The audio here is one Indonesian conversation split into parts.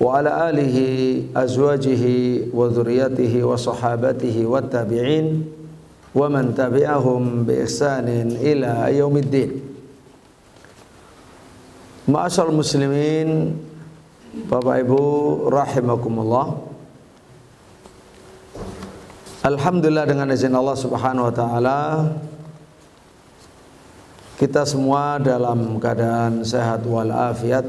wa ala alihi azwajihi wa dzurriyyatihi wa sahabatihi wat tabi'in wa man tabi'ahum bi ihsanin ila yaumiddin. Ma'asyiral muslimin, Bapak Ibu rahimakumullah. Alhamdulillah, dengan izin Allah Subhanahu wa taala kita semua dalam keadaan sehat walafiat,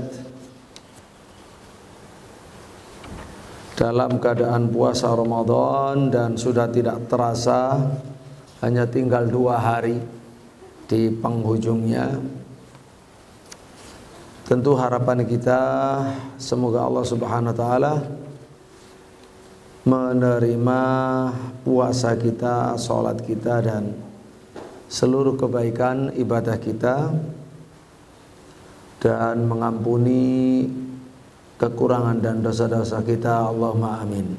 dalam keadaan puasa Ramadan, dan sudah tidak terasa hanya tinggal 2 hari di penghujungnya. Tentu harapan kita semoga Allah Subhanahu wa taala menerima puasa kita, sholat kita, dan seluruh kebaikan ibadah kita, dan mengampuni kekurangan dan dosa-dosa kita. Allahumma amin.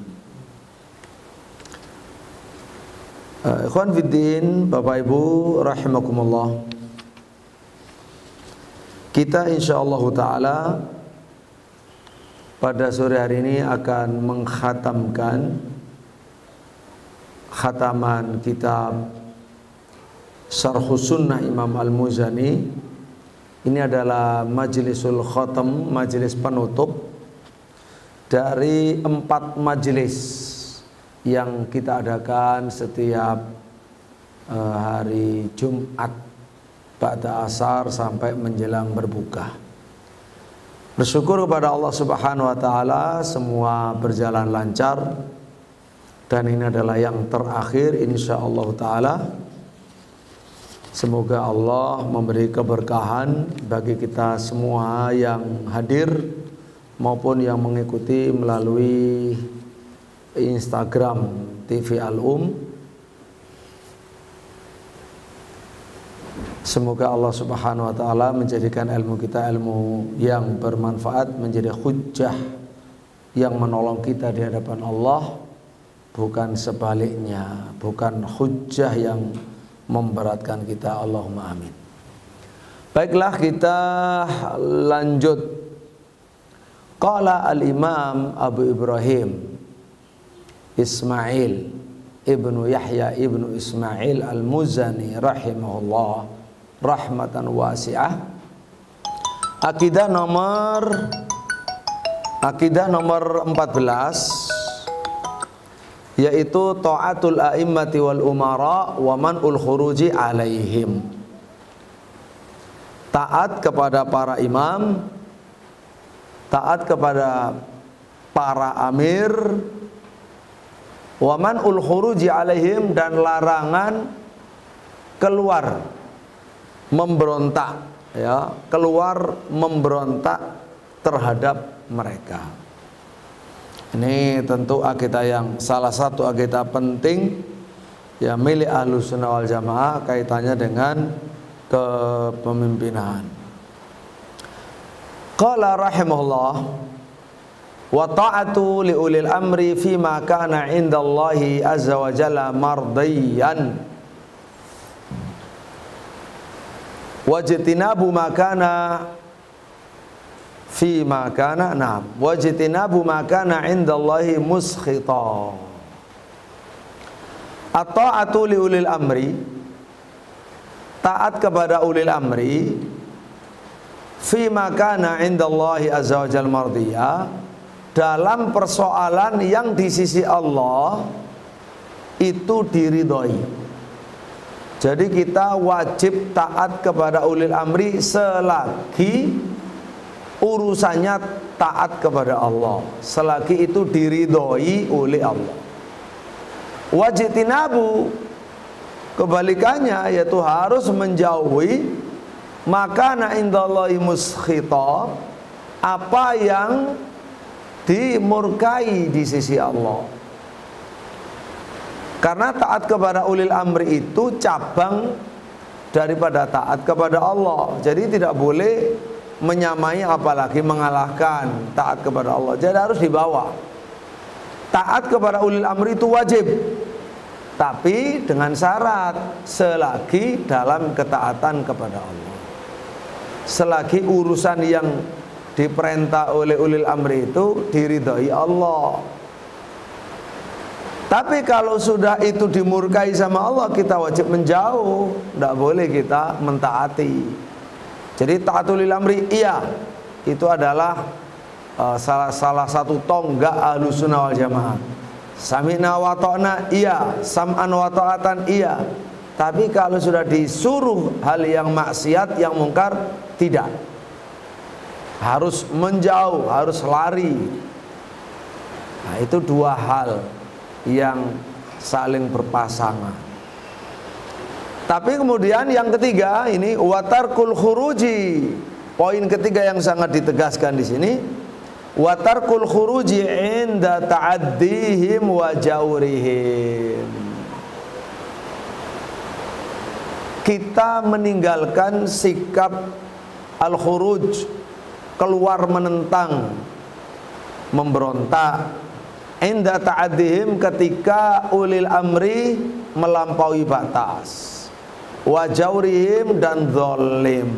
Ikhwan fiddin, Bapak Ibu rahimakumullah, kita insyaallah ta'ala pada sore hari ini akan mengkhatamkan khataman kitab Syarhus Sunnah Imam Al-Muzani. Ini adalah majlisul khatam, majelis penutup dari 4 majelis yang kita adakan setiap hari Jumat ba'da asar sampai menjelang berbuka. Bersyukur kepada Allah Subhanahu wa taala semua berjalan lancar, dan ini adalah yang terakhir insyaallah taala. Semoga Allah memberi keberkahan bagi kita semua yang hadir maupun yang mengikuti melalui Instagram TV Al-Um. Semoga Allah Subhanahu wa taala menjadikan ilmu kita ilmu yang bermanfaat, menjadi hujjah yang menolong kita di hadapan Allah, bukan sebaliknya, bukan hujjah yang memberatkan kita. Allahumma amin. Baiklah, kita lanjut. Qala al-Imam Abu Ibrahim Ismail ibnu Yahya ibnu Ismail Al-Muzani rahimahullah rahmatan wasi'ah. Akidah nomor 14, yaitu ta'atul a'immati wal umara wa man'ul khuruji alaihim. Taat kepada para imam, taat kepada para amir, wa man'ul khuruji alaihim, dan larangan keluar memberontak, ya, keluar memberontak terhadap mereka. Ini tentu akidah yang salah satu akidah penting ya milik Ahlus Sunnah wal Jamaah, kaitannya dengan kepemimpinan. Qala rahimahullah, wa ta'atu li ulil amri fima kana indallahi azza wa jalla mardiyan wajtinabu makana fi makana wajtinabu makana indallahi muskhita. At-ta'atu li ulil amri, taat kepada ulil amri, fi makana indallahi azza wa jalla mardiya, dalam persoalan yang di sisi Allah itu diridhoi. Jadi kita wajib taat kepada ulil amri selagi urusannya taat kepada Allah, selagi itu diridhoi oleh Allah. Wajtinabu, kebalikannya, yaitu harus menjauhi makana indallahi muskhita, apa yang dimurkai di sisi Allah. Karena taat kepada ulil amri itu cabang daripada taat kepada Allah. Jadi tidak boleh menyamai apalagi mengalahkan taat kepada Allah. Jadi harus dibawa. Taat kepada ulil amri itu wajib, tapi dengan syarat selagi dalam ketaatan kepada Allah. Selagi urusan yang diperintah oleh ulil amri itu diridhoi Allah. Tapi kalau sudah itu dimurkai sama Allah, kita wajib menjauh, tidak boleh kita mentaati. Jadi taatul ulil amri iya, itu adalah salah satu tonggak Ahlussunnah wal Jamaah. Sami'na wa ta'na iya, sam'an wa ta'atan iya. Tapi kalau sudah disuruh hal yang maksiat, yang mungkar, tidak. Harus menjauh, harus lari. Nah, itu dua hal yang saling berpasangan. Tapi kemudian yang ketiga ini watarkul khuruji. Poin ketiga yang sangat ditegaskan di sini, watarkul khuruji inda ta'addihim wa jawrihim. Kita meninggalkan sikap al-khuruj, keluar menentang, memberontak, inda ta'addihim, ketika ulil amri melampaui batas, wa jawrihim, dan zalim.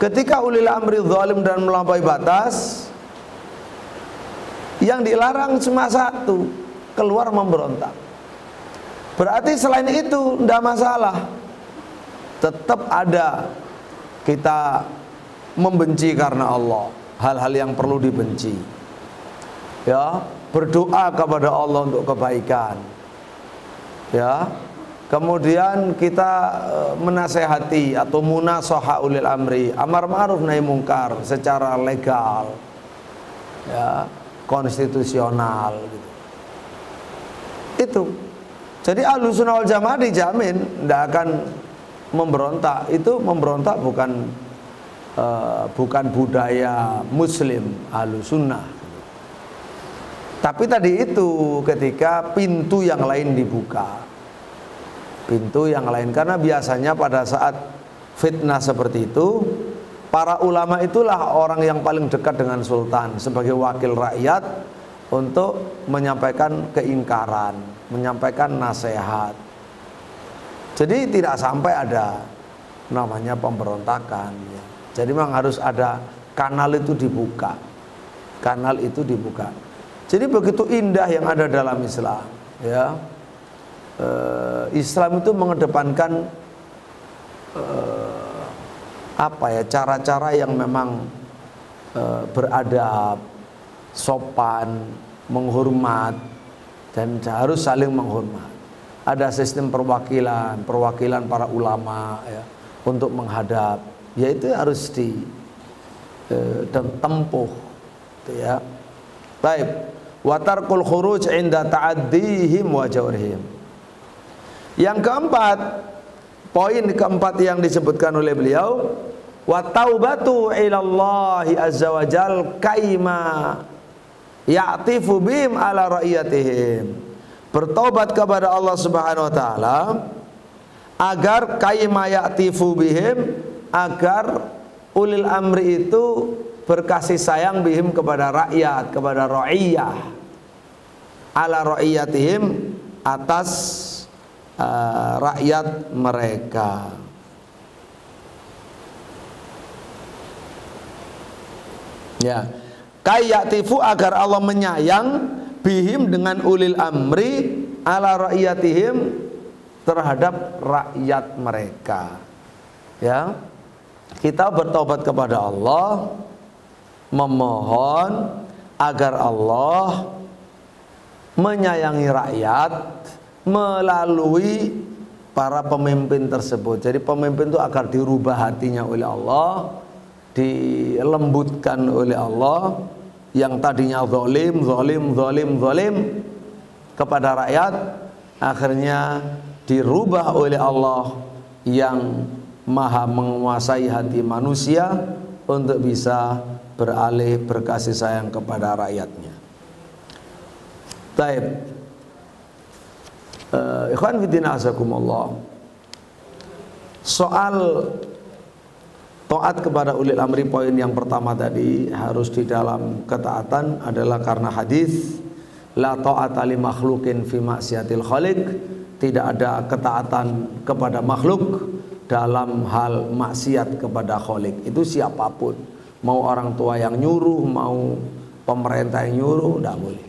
Ketika ulil amri zalim dan melampaui batas, yang dilarang cuma satu, keluar memberontak. Berarti selain itu tidak masalah. Tetap ada kita membenci karena Allah, hal-hal yang perlu dibenci. Ya, berdoa kepada Allah untuk kebaikan. Ya. Kemudian kita menasehati atau munasoha ulil amri, amar ma'ruf nahi mungkar secara legal. Ya, konstitusional gitu. Itu. Jadi Ahlussunnah wal Jamaah dijamin tidak akan memberontak. Itu memberontak bukan budaya Muslim Ahlussunnah. Tapi tadi itu ketika pintu yang lain dibuka, pintu yang lain, karena biasanya pada saat fitnah seperti itu, para ulama itulah orang yang paling dekat dengan sultan sebagai wakil rakyat untuk menyampaikan keingkaran, menyampaikan nasihat. Jadi tidak sampai ada namanya pemberontakan ya. Jadi memang harus ada kanal itu dibuka. Kanal itu dibuka. Jadi begitu indah yang ada dalam Islam ya. Islam itu mengedepankan cara-cara yang memang beradab, sopan, menghormat, dan harus saling menghormat. Ada sistem perwakilan para ulama ya, untuk menghadap, yaitu harus ditempuh ya. Baik, watarkul khuruj inda ta'addihim wa jawrihim. Yang keempat, poin keempat yang disebutkan oleh beliau, wa taubatu ilallahi azza wa jal kaima ya'tifu bihim ala ra'iyatihim. Bertobat kepada Allah Subhanahu wa taala agar kaima ya'tifu bihim, agar ulil amri itu berkasih sayang bihim kepada rakyat, kepada ra'iyah, ala ra'iyatihim, atas rakyat mereka. Ya, kayatifu, agar Allah menyayang bihim, dengan ulil amri, ala ra'iyatihim, terhadap rakyat mereka. Ya, kita bertobat kepada Allah, memohon agar Allah menyayangi rakyat melalui para pemimpin tersebut. Jadi pemimpin itu agar dirubah hatinya oleh Allah, dilembutkan oleh Allah, yang tadinya zalim kepada rakyat, akhirnya dirubah oleh Allah yang maha menguasai hati manusia untuk bisa beralih berkasih sayang kepada rakyatnya. Baik, ikhwan fillah azakumullah, soal taat kepada ulil amri, poin yang pertama tadi harus di dalam ketaatan adalah karena hadis la ta'ata li makhluqin fi maksiatil khaliq, tidak ada ketaatan kepada makhluk dalam hal maksiat kepada khaliq. Itu siapapun, Mau orang tua yang nyuruh, mau pemerintah yang nyuruh, tidak boleh.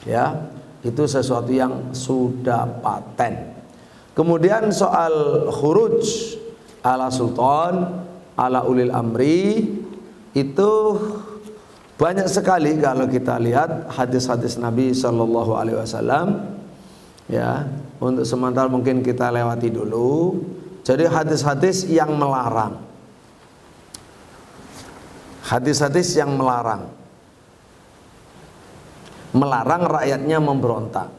Ya, itu sesuatu yang sudah paten. Kemudian soal khuruj ala sultan, ala ulil amri, itu banyak sekali kalau kita lihat hadis-hadis Nabi Shallallahu Alaihi Wasallam. Ya, untuk sementara mungkin kita lewati dulu. Jadi hadis-hadis yang melarang, hadis-hadis yang melarang rakyatnya memberontak,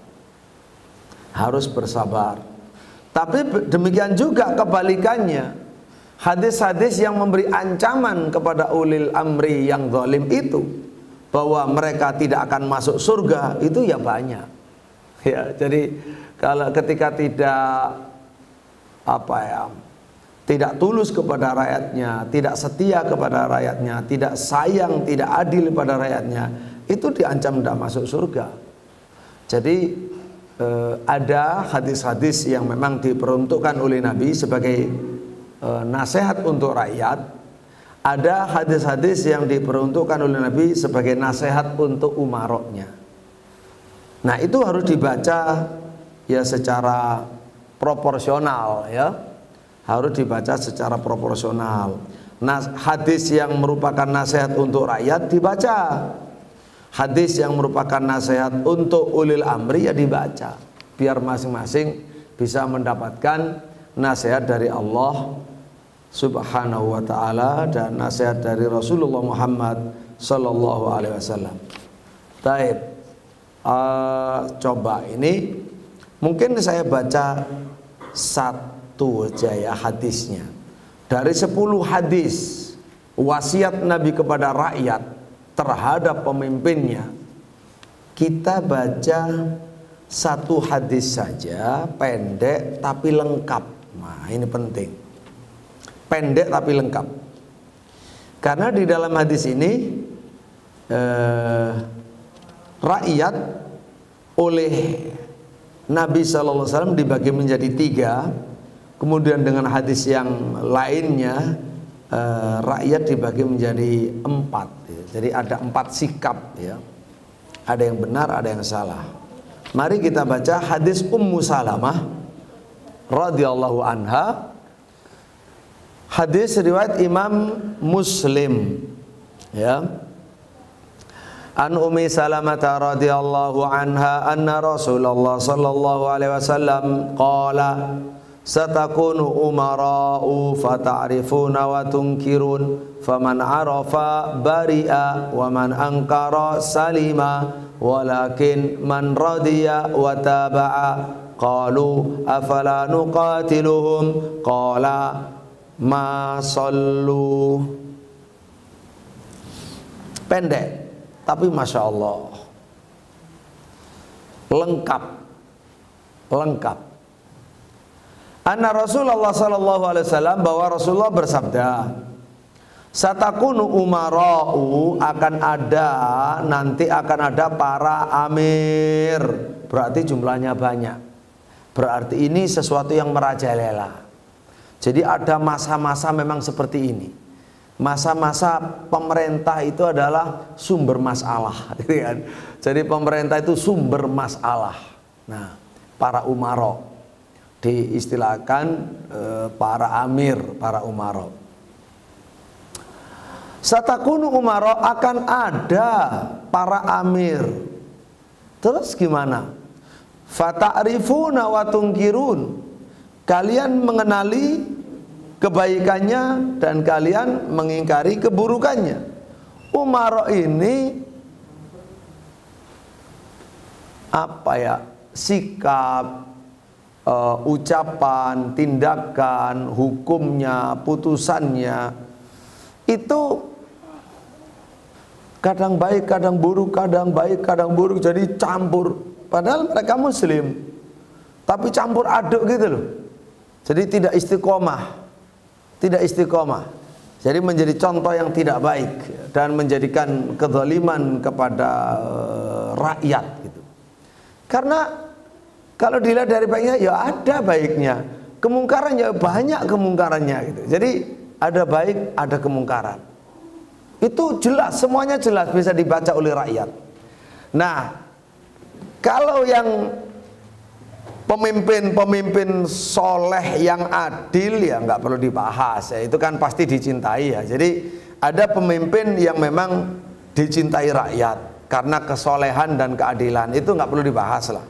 harus bersabar. Tapi demikian juga kebalikannya, hadis-hadis yang memberi ancaman kepada ulil amri yang zalim itu, bahwa mereka tidak akan masuk surga, itu ya banyak. Ya, jadi kalau ketika tidak tulus kepada rakyatnya, tidak setia kepada rakyatnya, tidak sayang, tidak adil pada rakyatnya, itu diancam tidak masuk surga. Jadi ada hadis-hadis yang memang diperuntukkan oleh Nabi sebagai nasihat untuk rakyat. Ada hadis-hadis yang diperuntukkan oleh Nabi sebagai nasihat untuk umaroknya. Nah, itu harus dibaca ya secara proporsional, ya. Harus dibaca secara proporsional. Nah, hadis yang merupakan nasihat untuk rakyat dibaca. Hadis yang merupakan nasihat untuk ulil amri ya dibaca, biar masing-masing bisa mendapatkan nasihat dari Allah Subhanahu wa taala dan nasihat dari Rasulullah Muhammad sallallahu alaihi wasallam. Baik. Coba ini mungkin saya baca satu aja ya hadisnya. Dari 10 hadis wasiat Nabi kepada rakyat terhadap pemimpinnya, kita baca satu hadis saja, pendek tapi lengkap. Nah, ini penting. Pendek tapi lengkap. Karena di dalam hadis ini rakyat oleh Nabi Sallallahu Alaihi Wasallam dibagi menjadi 3. Kemudian dengan hadis yang lainnya rakyat dibagi menjadi 4. Jadi ada 4 sikap, ya. Ada yang benar, ada yang salah. Mari kita baca hadis Ummu Salamah radhiyallahu anha. Hadis riwayat Imam Muslim, ya. An Ummi Salamah radhiyallahu anha anna Rasulullah sallallahu alaihi wasallam qala satakunu umara'u fata'rifuna wa tunkirun faman arafa bari'a wa man ankara salima walakin man radiya wa taba'a qalu afala nuqatiluhum qala ma sallu. Pendek tapi Masya Allah lengkap. Anna Rasulullah sallallahu alaihi wasallam, bahwa Rasulullah bersabda, satakunu umara'u, nanti akan ada para amir. Berarti jumlahnya banyak. Berarti ini sesuatu yang merajalela. Jadi ada masa-masa memang seperti ini. Masa-masa pemerintah itu adalah sumber masalah, gitu kan? Jadi pemerintah itu sumber masalah. Nah, para umara diistilahkan para amir, para umara. Satakunu umara, akan ada para amir. Terus gimana? Fata'rifuna wa tunkirun, kalian mengenali kebaikannya dan kalian mengingkari keburukannya. Umara ini apa ya? Sikap, ucapan, tindakan, hukumnya, putusannya itu kadang baik, kadang buruk, kadang baik, kadang buruk, jadi campur. Padahal mereka muslim, tapi campur aduk gitu loh. Jadi tidak istiqomah. Tidak istiqomah. Jadi menjadi contoh yang tidak baik dan menjadikan kezaliman kepada rakyat gitu. Karena kalau dilihat dari baiknya ya ada baiknya, kemungkarannya banyak kemungkarannya gitu. Jadi ada baik, ada kemungkaran. Itu jelas, semuanya jelas bisa dibaca oleh rakyat. Nah, kalau yang pemimpin soleh yang adil ya nggak perlu dibahas ya, itu kan pasti dicintai ya. Jadi ada pemimpin yang memang dicintai rakyat karena kesolehan dan keadilan, itu nggak perlu dibahas lah.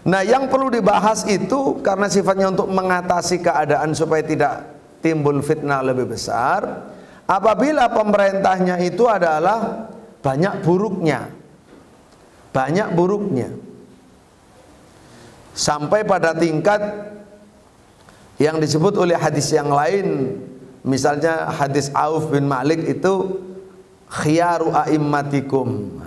Nah, yang perlu dibahas itu karena sifatnya untuk mengatasi keadaan supaya tidak timbul fitnah lebih besar. Apabila pemerintahnya itu adalah banyak buruknya, sampai pada tingkat yang disebut oleh hadis yang lain, misalnya hadis Auf bin Malik itu khiyaru a'immatikum.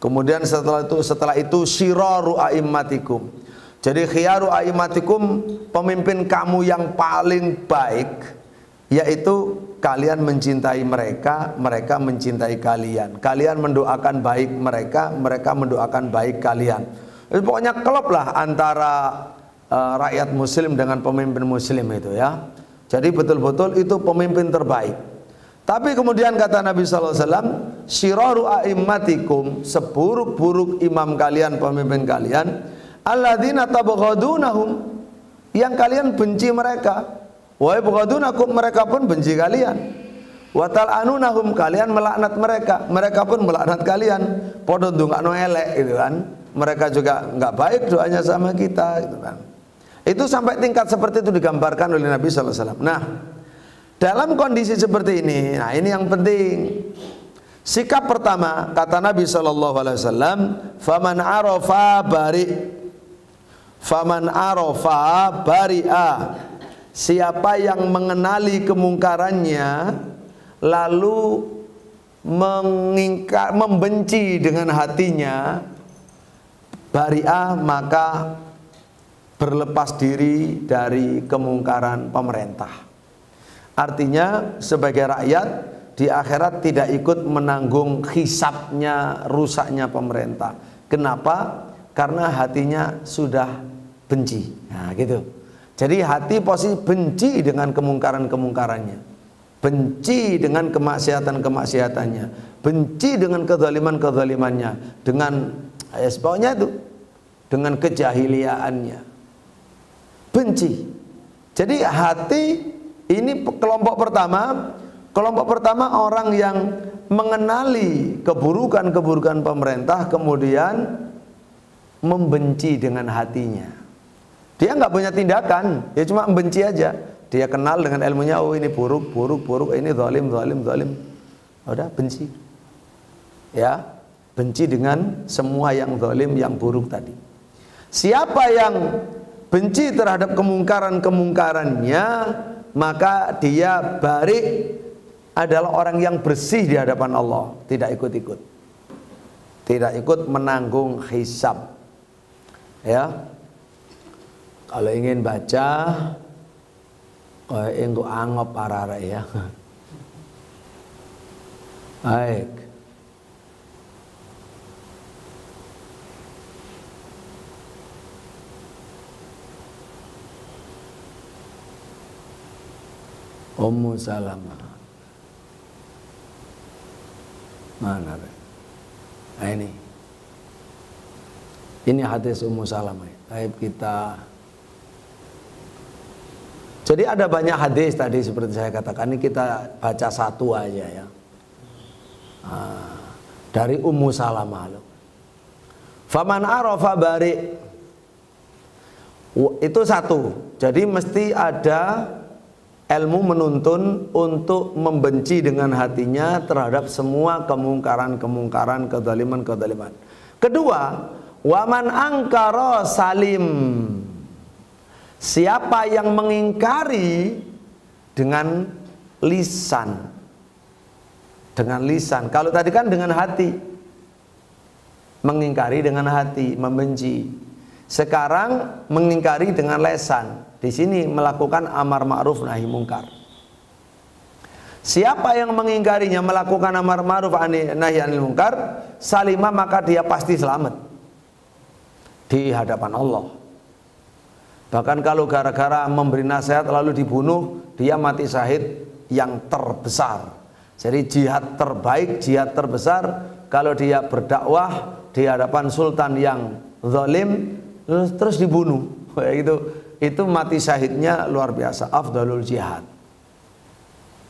Kemudian setelah itu syiraru a'immatikum. Jadi khiyaru a'immatikum, pemimpin kamu yang paling baik, yaitu kalian mencintai mereka, mereka mencintai kalian. Kalian mendoakan baik mereka, mereka mendoakan baik kalian. Jadi pokoknya klop lah antara rakyat muslim dengan pemimpin muslim itu ya. Jadi betul-betul itu pemimpin terbaik. Tapi kemudian kata Nabi sallallahu alaihi wasallam, syiraru a'immatikum, seburuk-buruk imam kalian, pemimpin kalian, alladzina tabghadunahum, yang kalian benci mereka. Wa yabghadunakum, mereka pun benci kalian. Wa tal'anunahum, kalian melaknat mereka, mereka pun melaknat kalian. Padha ndongakno elek gitu kan. Mereka juga enggak baik doanya sama kita gitu kan. Itu sampai tingkat seperti itu digambarkan oleh Nabi sallallahu alaihi wasallam. Nah, dalam kondisi seperti ini, nah ini yang penting. Sikap pertama kata Nabi sallallahu alaihi wasallam, faman arafa bari'a. Siapa yang mengenali kemungkarannya lalu membenci dengan hatinya, bari'ah, maka berlepas diri dari kemungkaran pemerintah. Artinya sebagai rakyat di akhirat tidak ikut menanggung hisabnya rusaknya pemerintah. Kenapa? Karena hatinya sudah benci. Nah gitu. Jadi hati posisi benci dengan kemungkaran-kemungkarannya, benci dengan kemaksiatan-kemaksiatannya, benci dengan kezaliman-kezalimannya, dengan pokoknya itu, dengan kejahiliaannya, benci. Jadi hati ini kelompok pertama orang yang mengenali keburukan-keburukan pemerintah kemudian membenci dengan hatinya. Dia nggak punya tindakan, dia cuma membenci aja. Dia kenal dengan ilmunya, oh ini buruk, ini zalim. Udah benci. Ya, benci dengan semua yang zalim, yang buruk tadi. Siapa yang benci terhadap kemungkaran-kemungkarannya, maka dia bari, adalah orang yang bersih di hadapan Allah, tidak ikut-ikut. Tidak ikut menanggung hisab. Ya. Kalau ingin baca, engko angop parare ya. Baik. Ummu Salamah. Mana? Nah ini. Ini hadis Ummu Salamah. Baik kita. Jadi ada banyak hadis tadi seperti saya katakan, ini kita baca satu aja ya. Dari Ummu Salamah. Faman arafa bari. Itu satu. Jadi mesti ada ilmu menuntun untuk membenci dengan hatinya terhadap semua kemungkaran, kezaliman. Kedua, waman angkara salim. Siapa yang mengingkari dengan lisan. Dengan lisan. Kalau tadi kan dengan hati. Mengingkari dengan hati, membenci. Sekarang mengingkari dengan lisan. Di sini melakukan amar ma'ruf nahi mungkar. Siapa yang mengingkarinya, melakukan amar ma'ruf nahi anil mungkar, salimah, maka dia pasti selamat di hadapan Allah. Bahkan kalau gara-gara memberi nasihat lalu dibunuh, dia mati syahid yang terbesar. Jadi jihad terbaik, jihad terbesar kalau dia berdakwah di hadapan sultan yang zalim terus dibunuh. Itu mati syahidnya luar biasa, afdalul jihad.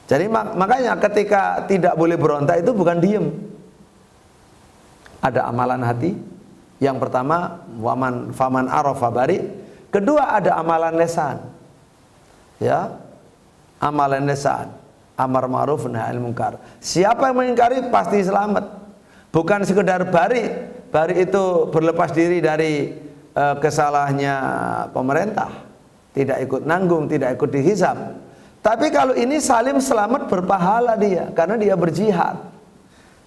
Jadi makanya ketika tidak boleh berontak itu bukan diem. Ada amalan hati. Yang pertama, faman arafa bari. Kedua ada amalan lisan. Ya. Amalan lisan, amar ma'ruf nahi anil munkar. Siapa yang mengingkari pasti selamat. Bukan sekedar bari. Bari itu berlepas diri dari kesalahannya pemerintah, tidak ikut nanggung, tidak ikut dihisab. Tapi kalau ini salim selamat berpahala dia, karena dia berjihad.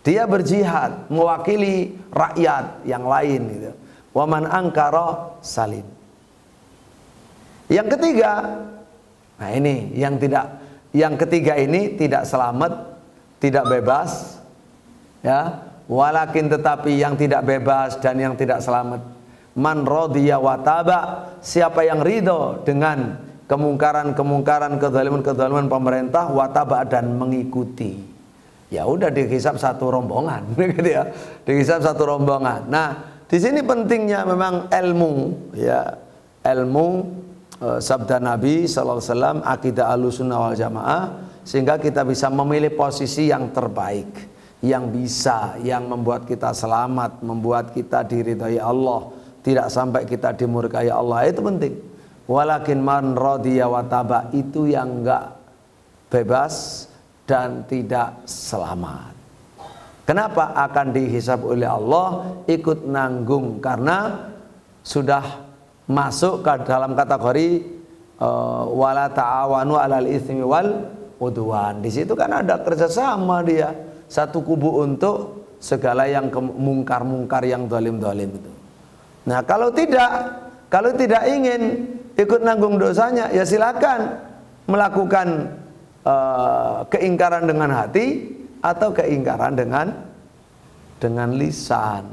Dia berjihad mewakili rakyat yang lain gitu. Wa man angkara salim. Yang ketiga, nah ini yang ketiga ini tidak selamat, tidak bebas, ya. Walakin tetapi yang tidak bebas dan yang tidak selamat, man radiya wa taba, siapa yang ridho dengan kemungkaran-kemungkaran, kezaliman-kezaliman pemerintah, wa taba dan mengikuti. Ya udah dihisab satu rombongan gitu ya. Dihisab satu rombongan. Nah, di sini pentingnya memang ilmu, ya. Ilmu sabda Nabi sallallahu alaihi wasallam, akidah Ahlussunnah wal Jamaah, sehingga kita bisa memilih posisi yang terbaik, yang bisa, yang membuat kita selamat, membuat kita diridhai Allah, tidak sampai kita dimurkai Allah. Itu penting. Walakin man radiya wa taba, itu yang enggak bebas dan tidak selamat. Kenapa akan dihisab oleh Allah, ikut nanggung karena sudah masuk ke dalam kategori wala ta'awanu 'alal itsmi wal udwan. Di situ kan ada kerjasama dia, satu kubu untuk segala yang mungkar-mungkar, yang zalim-zalim itu. Nah, kalau tidak ingin ikut nanggung dosanya, ya silakan melakukan keingkaran dengan hati atau keingkaran dengan lisan.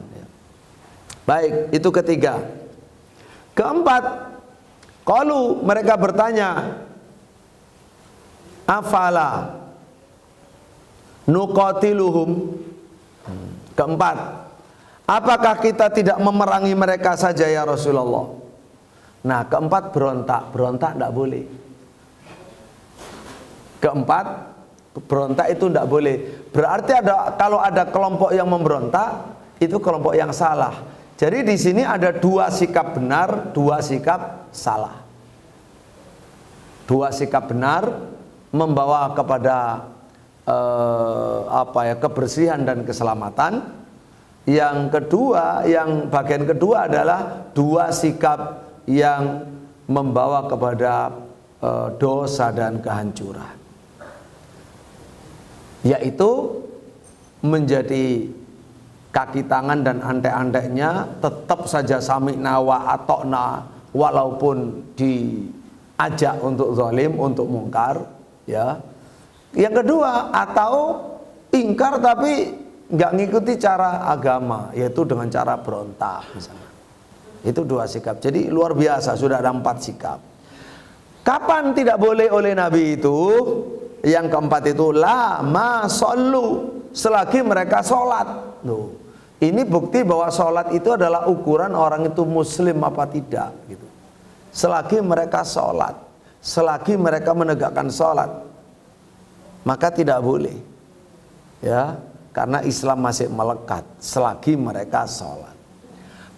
Baik, itu ketiga. Keempat, qalu, mereka bertanya, afala nuqatiluhum. Keempat, apakah kita tidak memerangi mereka saja ya Rasulullah? Nah, keempat berontak tidak boleh. Keempat, berontak itu tidak boleh. Berarti kalau ada kelompok yang memberontak, itu kelompok yang salah. Jadi di sini ada dua sikap benar, dua sikap salah. Dua sikap benar membawa kepada kebersihan dan keselamatan. Yang kedua, yang bagian kedua adalah dua sikap yang membawa kepada dosa dan kehancuran, yaitu menjadi kaki tangan dan antek-anteknya tetap saja sami'na wa atokna, walaupun diajak untuk zalim, untuk mungkar, ya. Yang kedua, atau ingkar tapi nggak ngikuti cara agama, yaitu dengan cara berontak misalnya. Itu dua sikap. Jadi luar biasa, sudah ada 4 sikap. Kapan tidak boleh oleh Nabi itu? Yang keempat itu la ma shollu, selagi mereka sholat. Loh, ini bukti bahwa sholat itu adalah ukuran orang itu muslim apa tidak gitu. Selagi mereka sholat, selagi mereka menegakkan sholat, maka tidak boleh, ya, karena Islam masih melekat selagi mereka sholat.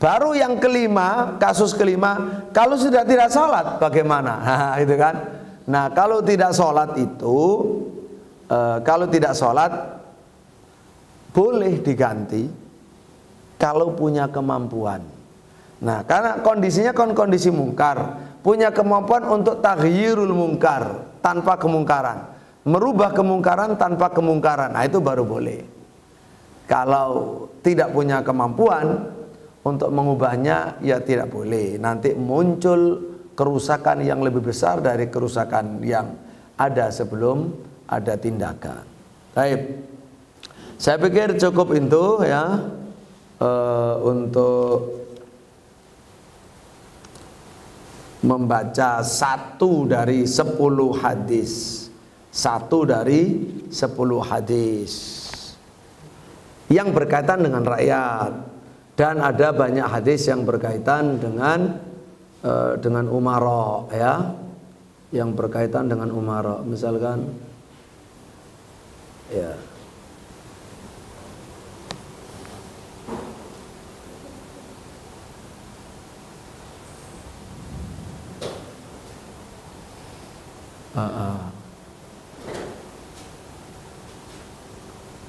Baru yang kelima, kasus kelima, kalau sudah tidak sholat bagaimana? Itu kan. Nah, kalau tidak sholat itu, kalau tidak sholat boleh diganti kalau punya kemampuan. Nah, karena kondisinya kondisi mungkar, punya kemampuan untuk taghyirul mungkar, tanpa kemungkaran, merubah kemungkaran tanpa kemungkaran. Nah, itu baru boleh. Kalau tidak punya kemampuan untuk mengubahnya, ya tidak boleh. Nanti muncul kerusakan yang lebih besar dari kerusakan yang ada sebelum ada tindakan. Baik, saya pikir cukup itu ya, untuk membaca 1 dari 10 hadis satu dari 10 hadis yang berkaitan dengan rakyat, dan ada banyak hadis yang berkaitan dengan umara, ya, yang berkaitan dengan umara, misalkan ya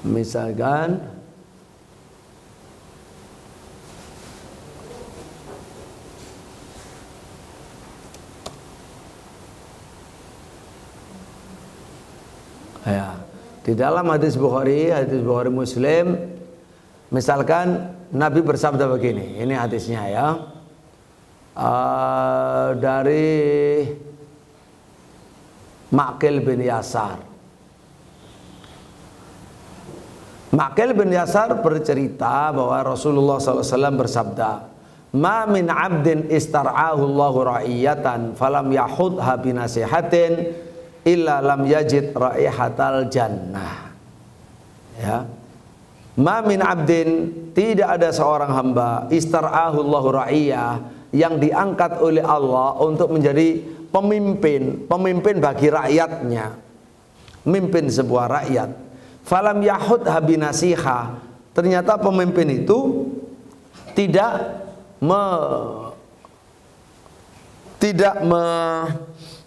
misalkan ya, di dalam hadis Bukhari Muslim, misalkan Nabi bersabda begini, ini hadisnya ya, dari Ma'qil bin Yasar. Ma'qil bin Yasar bercerita bahwa Rasulullah SAW bersabda, "Ma min 'abdin istar'ahu Allahu ra'iyatan falam yahudha binasihatin illa lam yajid raihatal jannah." Ya. Ma min 'abdin, tidak ada seorang hamba, istar'ahu Allahu ra'iyah, yang diangkat oleh Allah untuk menjadi pemimpin bagi rakyatnya, memimpin sebuah rakyat. Falam yahud habinasiha, ternyata pemimpin itu tidak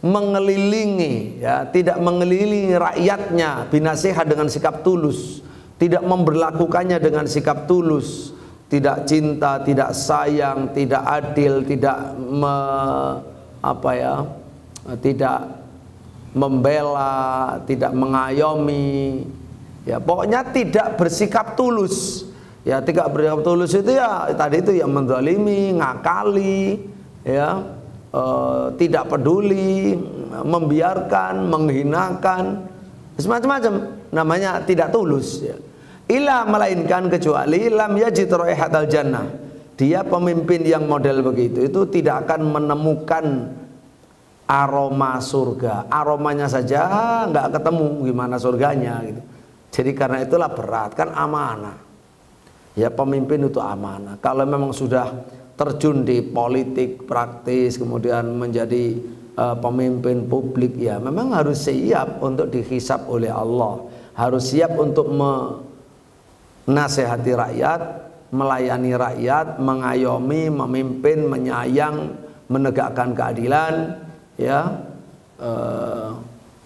mengelilingi, ya, tidak mengelilingi rakyatnya binasiha dengan sikap tulus, tidak memberlakukannya dengan sikap tulus, tidak cinta, tidak sayang, tidak adil, tidak tidak membela, tidak mengayomi, ya pokoknya tidak bersikap tulus. Ya, tidak bersikap tulus itu ya tadi itu yang menzalimi, ngakali, ya, tidak peduli, membiarkan, menghinakan, semacam-macam, namanya tidak tulus, ya. Ila, melainkan kecuali lam yajid raihatal jannah, dia pemimpin yang model begitu itu tidak akan menemukan aroma surga. Aromanya saja nggak ketemu, gimana surganya gitu. Jadi karena itulah berat, kan amanah. Ya, pemimpin itu amanah. Kalau memang sudah terjun di politik praktis, kemudian menjadi pemimpin publik, ya memang harus siap untuk dihisab oleh Allah, harus siap untuk menasehati rakyat, melayani rakyat, mengayomi, memimpin, menyayang, menegakkan keadilan, ya,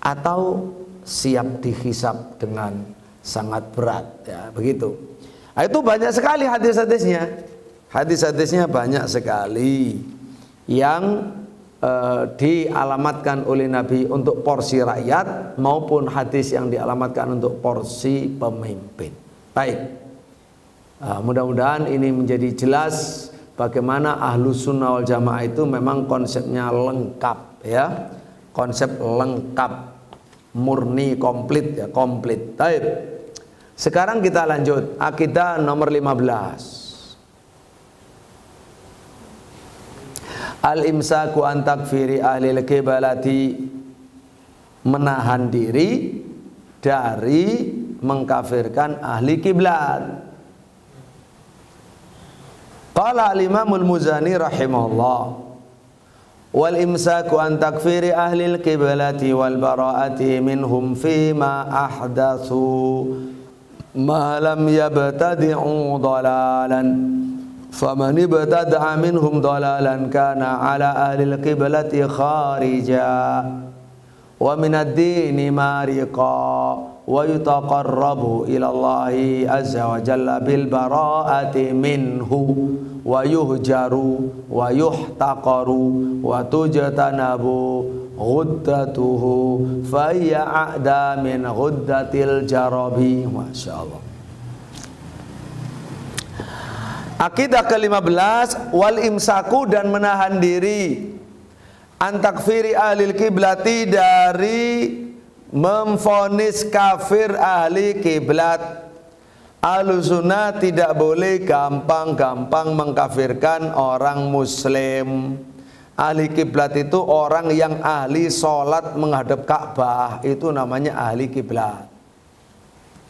atau siap dihisab dengan sangat berat, ya begitu. Nah, itu banyak sekali hadis-hadisnya banyak sekali yang dialamatkan oleh Nabi untuk porsi rakyat maupun hadis yang dialamatkan untuk porsi pemimpin. Baik, mudah-mudahan ini menjadi jelas bagaimana Ahlus Sunnah wal Jamaah itu memang konsepnya lengkap, ya, konsep lengkap, murni, komplit, ya, komplit. Baik, sekarang kita lanjut akidah nomor 15. Al-imsaku an takfiri ahlil qiblati, menahan diri dari mengkafirkan ahli kiblat. Qala al-Imamul Muzani rahimahullah, wal imsaku an takfiri ahlil qiblati wal bara'ati minhum fima ahdatsu ma lam yabtadi'u dalalan faman ibtada'a minhum dalalan kana ala ahlil qiblati kharija wa min ad-dini mariqa wa yutaqarrabu ila Allahi azza wa jalla bil bara'ati minhu wa yuhjaru wa yuhtaqaru wa tujtanabu ghuddatuhu fa hiya a'da min ghuddatil jarabi. Masyaallah. Akidah ke-15, wal imsaku, dan menahan diri an takfiri ahlil kiblati, dari memvonis kafir ahli kiblat. Ahlus Sunnah tidak boleh gampang-gampang mengkafirkan orang muslim. Ahli kiblat itu orang yang ahli sholat menghadap Ka'bah, itu namanya ahli kiblat.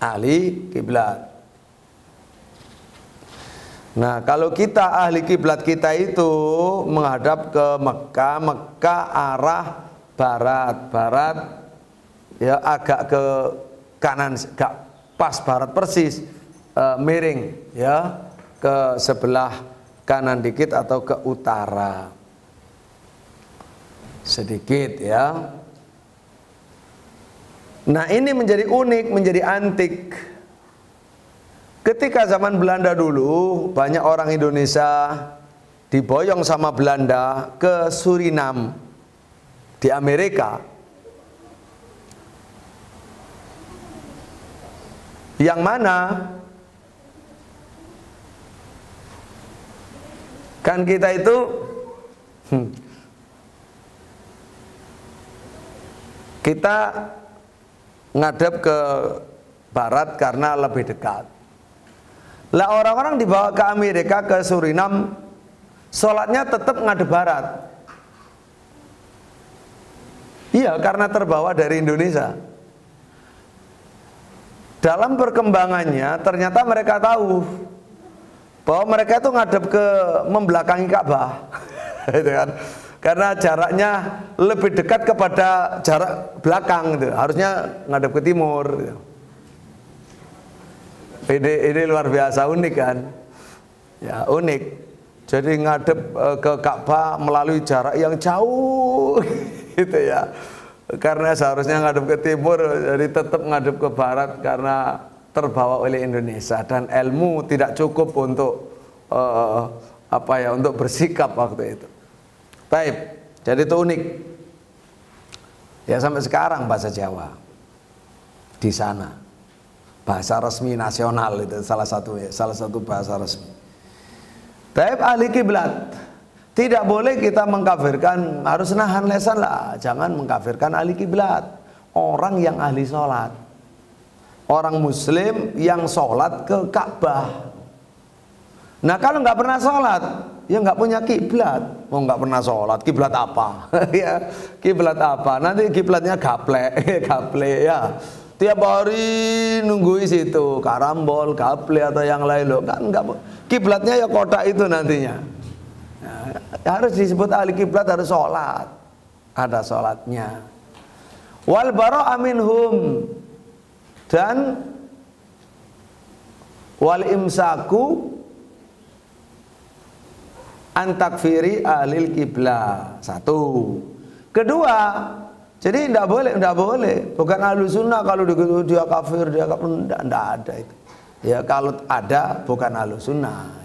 Ahli kiblat. Nah, kalau kita ahli kiblat kita itu menghadap ke Mekah, Mekah arah barat, ya agak ke kanan, gak pas barat persis, miring ya ke sebelah kanan dikit atau ke utara sedikit ya. Nah, ini menjadi unik, menjadi antik. Ketika zaman Belanda dulu, banyak orang Indonesia diboyong sama Belanda ke Suriname di Amerika. Yang mana kan kita itu kita ngadep ke barat karena lebih dekat. Lah orang-orang dibawa ke Amerika, ke Suriname, sholatnya tetap ngadep barat. Iya, karena terbawa dari Indonesia. Dalam perkembangannya ternyata mereka tahu bahwa mereka itu ngadep ke membelakangi Ka'bah. Gitu kan? Karena jaraknya lebih dekat kepada jarak belakang gitu. Harusnya ngadep ke timur gitu. Ini luar biasa, unik kan? Ya, unik. Jadi ngadep ke Ka'bah melalui jarak yang jauh gitu ya. Karena seharusnya ngadep ke timur, jadi tetap ngadep ke barat karena terbawa oleh Indonesia dan ilmu tidak cukup untuk untuk bersikap waktu itu. Baik, jadi itu unik. Ya sampai sekarang bahasa Jawa di sana bahasa resmi nasional, itu salah satu bahasa resmi. Baik, ahli kiblat tidak boleh kita mengkafirkan, harus nahan lesan lah, jangan mengkafirkan ahli kiblat. Orang yang ahli sholat, orang muslim yang sholat ke Ka'bah. Nah kalau nggak pernah sholat, ya nggak punya kiblat. Oh nggak pernah sholat, kiblat apa? Ya kiblat apa? Nanti kiblatnya gaple ya. Tiap hari nunggu situ karambol, gaple atau yang lain loh. Kan nggak, kiblatnya ya kotak itu nantinya. Nah, harus disebut ahli kiblat, harus sholat, ada sholatnya. Wal bara'ah minhum, dan wal imsaku antakfiri ahlil kiblah. Satu. Kedua, jadi tidak boleh. Bukan ahlu sunnah kalau dia kafir, dia tidak ada itu. Ya kalau ada bukan ahlu sunnah.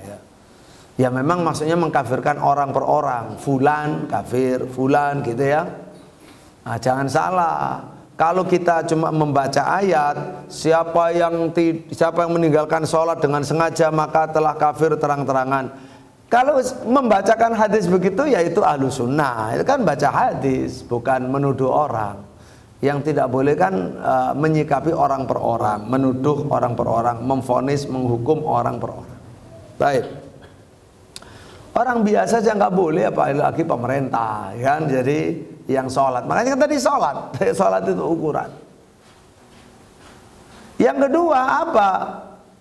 Ya memang maksudnya mengkafirkan orang per orang. Fulan kafir, fulan gitu ya. Nah, jangan salah. Kalau kita cuma membaca ayat, siapa yang meninggalkan sholat dengan sengaja maka telah kafir terang-terangan. Kalau membacakan hadis begitu, yaitu ahlu sunnah. Itu kan baca hadis, bukan menuduh orang. Yang tidak boleh kan menyikapi orang per orang, menuduh orang per orang, memvonis, menghukum orang per orang. Baik. Orang biasa aja nggak boleh, apalagi pemerintah, kan? Jadi yang sholat, makanya kan tadi sholat itu ukuran. Yang kedua apa?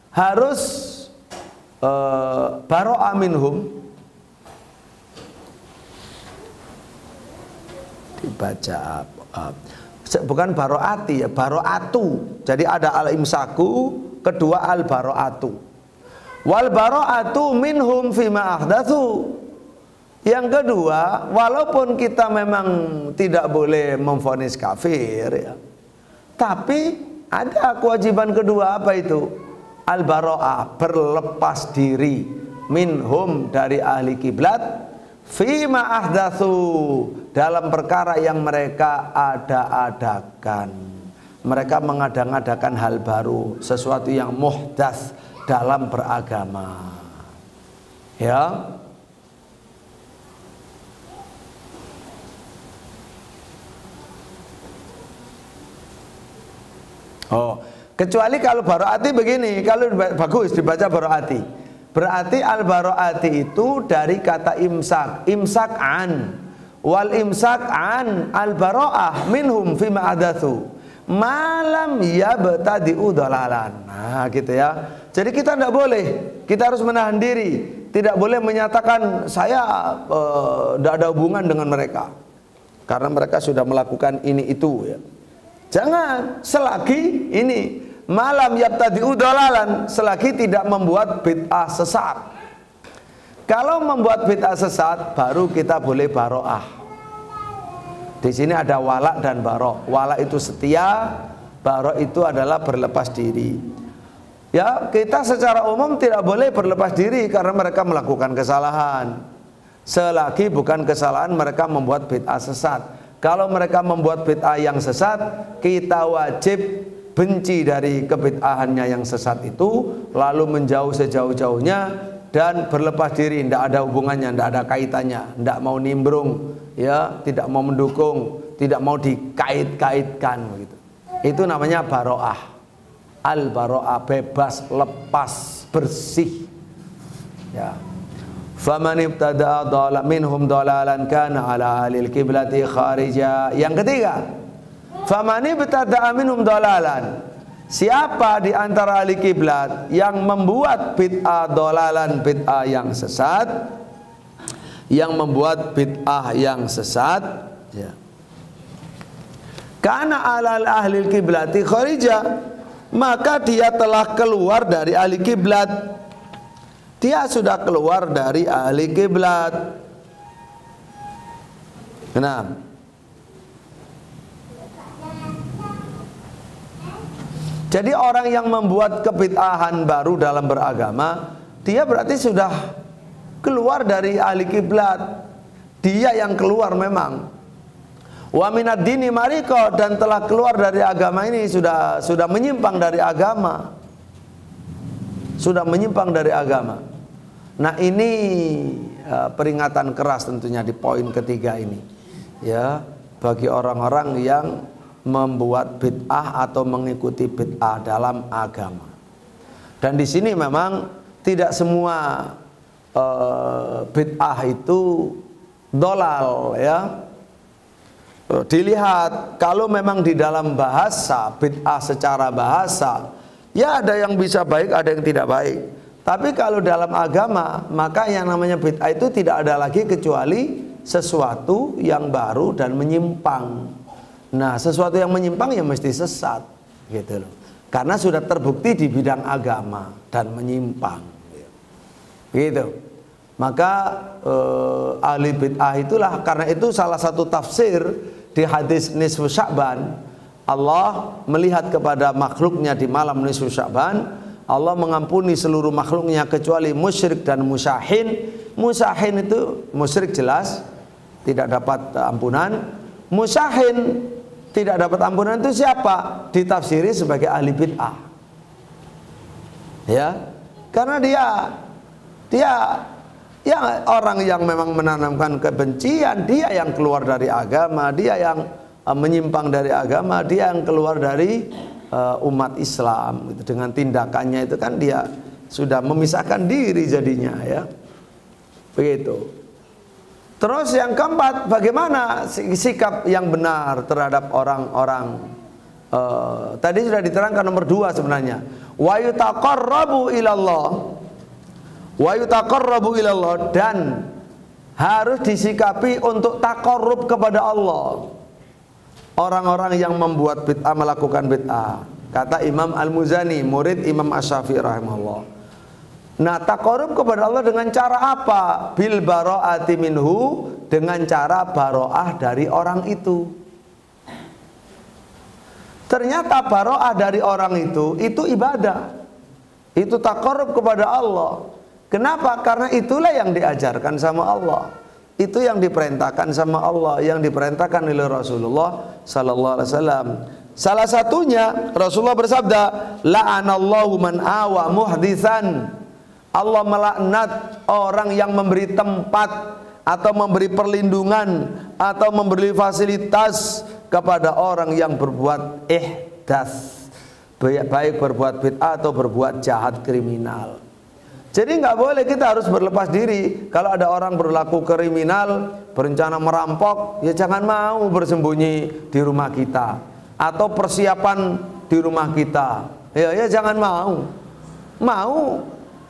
Harus bara'ah minhum, dibaca bukan bara'ati ya, bara'atu. Jadi ada al-imsaku, kedua al-bara'atu. Wal bara'atu minhum fima ahdatsu. Yang kedua, walaupun kita memang tidak boleh memvonis kafir ya, tapi ada kewajiban kedua, apa itu? Al-bara'ah, berlepas diri minhum, dari ahli kiblat, fima ahdatsu, dalam perkara yang mereka ada-adakan. Mereka mengada-ngadakan hal baru, sesuatu yang muhdats dalam beragama. Ya. Oh, kecuali kalau bara'ati begini, kalau bagus dibaca bara'ati. Berarti al-bara'ati itu dari kata imsak, imsak an. wal imsak an al bara'ah minhum fima adatsu malam yabtadi'u dalalan. Nah, gitu ya. Jadi kita tidak boleh, kita harus menahan diri, tidak boleh menyatakan saya tidak ada hubungan dengan mereka karena mereka sudah melakukan ini itu ya. Jangan, selagi ini malam yabtadi'u dalalan, selagi tidak membuat bid'ah sesat. Kalau membuat bid'ah sesat, baru kita boleh baro'ah. Di sini ada wala dan baro'. Wala itu setia, baro' itu adalah berlepas diri. Ya, kita secara umum tidak boleh berlepas diri karena mereka melakukan kesalahan. Selagi bukan kesalahan mereka membuat bid'ah sesat. Kalau mereka membuat bid'ah yang sesat, kita wajib benci dari kebid'ahannya yang sesat itu, lalu menjauh sejauh-jauhnya dan berlepas diri, tidak ada hubungannya, tidak ada kaitannya, tidak mau nimbrung, ya, tidak mau mendukung, tidak mau dikait-kaitkan begitu. Itu namanya baro'ah. Al baro'ah, bebas, lepas, bersih. Ya. Faman ibtada'a minhum dalalan kana ala alil qiblati kharija. Yang ketiga, faman ibtada'a minhum dalalan, siapa di antara ahli kiblat yang membuat bid'ah dolalan, bid'ah yang sesat, yang membuat bid'ah yang sesat, ya. Karena alal ahli kiblati kharija, maka dia telah keluar dari ahli kiblat. Dia sudah keluar dari ahli kiblat. Kenapa? Jadi orang yang membuat kebid'ahan baru dalam beragama, dia berarti sudah keluar dari ahli kiblat. Dia yang keluar memang. Wa minad dini mariko, dan telah keluar dari agama ini, sudah menyimpang dari agama. Sudah menyimpang dari agama. Nah, ini peringatan keras tentunya di poin ketiga ini. Ya, bagi orang-orang yang membuat bid'ah atau mengikuti bid'ah dalam agama. Dan di sini memang tidak semua bid'ah itu dolal, ya. Dilihat, kalau memang di dalam bahasa bid'ah secara bahasa, ya ada yang bisa baik, ada yang tidak baik. Tapi kalau dalam agama, maka yang namanya bid'ah itu tidak ada lagi kecuali sesuatu yang baru dan menyimpang. Nah, sesuatu yang menyimpang ya mesti sesat, gitu loh. Karena sudah terbukti di bidang agama dan menyimpang, gitu. Maka ahli bid'ah itulah, karena itu salah satu tafsir di hadis nisfu Sya'ban, Allah melihat kepada makhluknya di malam nisfu Sya'ban, Allah mengampuni seluruh makhluknya kecuali musyrik dan musyahin. Musyahin itu musyrik jelas tidak dapat ampunan. Musyahin tidak dapat ampunan itu siapa? Ditafsiri sebagai ahli bid'ah. Ya, karena dia orang yang memang menanamkan kebencian, dia yang keluar dari agama, dia yang menyimpang dari agama, dia yang keluar dari umat Islam. Dengan tindakannya itu kan dia sudah memisahkan diri jadinya, ya. Begitu. Terus yang keempat, bagaimana sikap yang benar terhadap orang-orang? Tadi sudah diterangkan nomor 2 sebenarnya. Wa yutaqarrabu ilallah. Wa yutaqarrabu ilallah, dan harus disikapi untuk taqarrub kepada Allah. Orang-orang yang membuat bid'ah, melakukan bid'ah. Kata Imam Al-Muzani, murid Imam Asy-Syafi'i rahimahullah. Nah, taqarrub kepada Allah dengan cara apa? Bil bara'ati minhu, dengan cara baro'ah dari orang itu. Ternyata baro'ah dari orang itu ibadah. Itu taqarrub kepada Allah. Kenapa? Karena itulah yang diajarkan sama Allah. Itu yang diperintahkan sama Allah, yang diperintahkan oleh Rasulullah sallallahu alaihi wasallam. Salah satunya Rasulullah bersabda, la'anallahu man awa muhditsan. Allah melaknat orang yang memberi tempat atau memberi perlindungan atau memberi fasilitas kepada orang yang berbuat ihdatsah, baik berbuat bid'ah atau berbuat jahat kriminal. Jadi nggak boleh, kita harus berlepas diri. Kalau ada orang berlaku kriminal, berencana merampok, ya jangan mau bersembunyi di rumah kita atau persiapan di rumah kita. Ya jangan mau. Mau,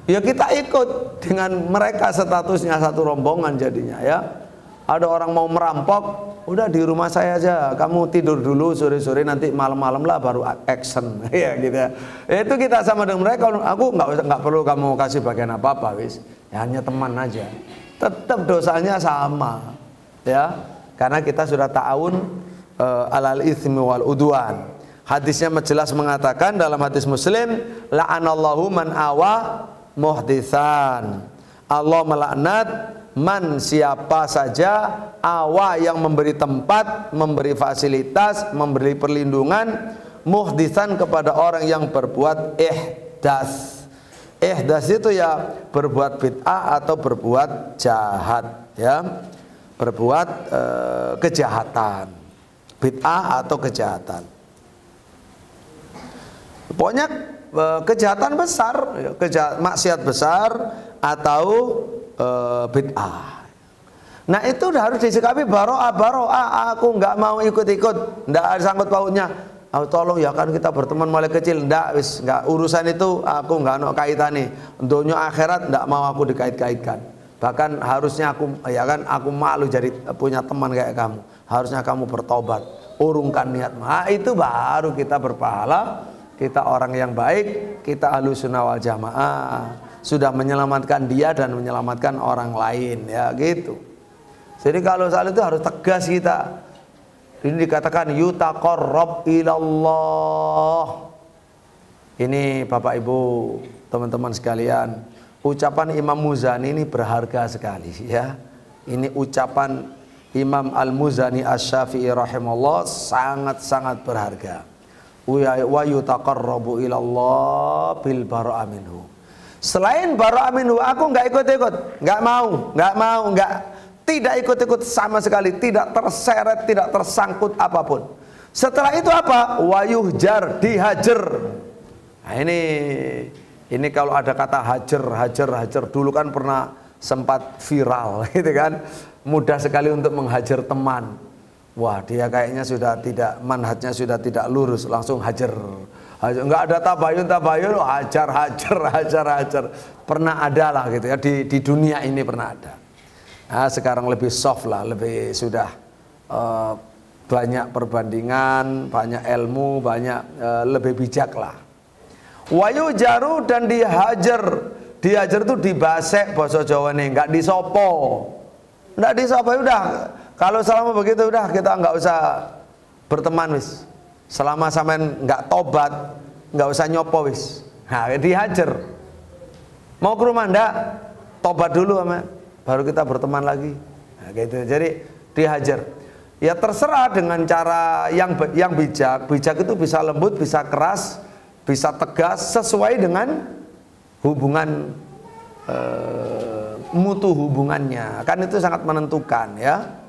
ya kita ikut dengan mereka, statusnya satu rombongan jadinya ya. Ada orang mau merampok, udah di rumah saya aja, kamu tidur dulu sore-sore, nanti malam-malam lah baru action ya gitu ya. Itu kita sama dengan mereka. Aku nggak perlu kamu kasih bagian apa-apa, wis ya, hanya teman aja, tetap dosanya sama ya, karena kita sudah ta'awun alal itsmi wal udwan. Hadisnya jelas mengatakan dalam hadis Muslim, la'anallahu man awa muhditsan. Allah melaknat man, siapa saja, awa, yang memberi tempat, memberi fasilitas, memberi perlindungan, muhditsan, kepada orang yang berbuat ihdas. Ihdas itu ya berbuat bid'ah atau berbuat jahat ya, berbuat kejahatan, bid'ah atau kejahatan. Pokoknya kejahatan besar, maksiat besar atau bid'ah. Nah itu udah harus disikapi baro'ah. Aku nggak mau ikut-ikut, nggak ada sangkut pautnya. Oh, tolong ya, kan kita berteman mulai kecil, nggak urusan itu, aku nggak ada kaitan nih. Dunia akhirat nggak mau aku dikait-kaitkan. Bahkan harusnya aku, ya kan, aku malu jadi punya teman kayak kamu. Harusnya kamu bertobat, urungkan niat. Nah, itu baru kita berpahala, kita orang yang baik, kita ahlussunnah wal jamaah, sudah menyelamatkan dia dan menyelamatkan orang lain ya gitu. Jadi kalau soal itu harus tegas kita. Ini dikatakan yutaqarrab ilallah. Ini Bapak Ibu, teman-teman sekalian, ucapan Imam Muzani ini berharga sekali ya. Ini ucapan Imam Al-Muzani Asy-Syafi'i rahimahullah sangat-sangat berharga. Wa yutaqarrabu ilallah bil bara'ah minhu. Selain bara'ah minhu, aku nggak ikut-ikut, tidak ikut-ikut sama sekali, tidak terseret, tidak tersangkut apapun. Setelah itu apa? Wayuhjar, dihajar. Nah ini kalau ada kata hajar dulu kan pernah sempat viral gitu kan. Mudah sekali untuk menghajar teman. Wah, dia kayaknya sudah tidak, manhajnya sudah tidak lurus, langsung hajar. Nggak ada tabayun, hajar. Pernah ada lah gitu ya, di dunia ini pernah ada. Nah, sekarang lebih soft lah, lebih sudah banyak perbandingan, banyak ilmu, banyak lebih bijak lah. Wayu jaru, dan dihajar. Dihajar itu dibasek bahasa Jawa nih, nggak disopo. Nggak disopo, udah. Kalau selama begitu udah, kita nggak usah berteman wis. Selama sampean nggak tobat, nggak usah nyopo wis. Nah, dihajar. Mau ke rumah ndak? Tobat dulu sama, baru kita berteman lagi. Nah, gitu. Jadi dihajar. Ya terserah dengan cara yang bijak. Bijak itu bisa lembut, bisa keras, bisa tegas, sesuai dengan hubungan mutu hubungannya. Kan itu sangat menentukan ya.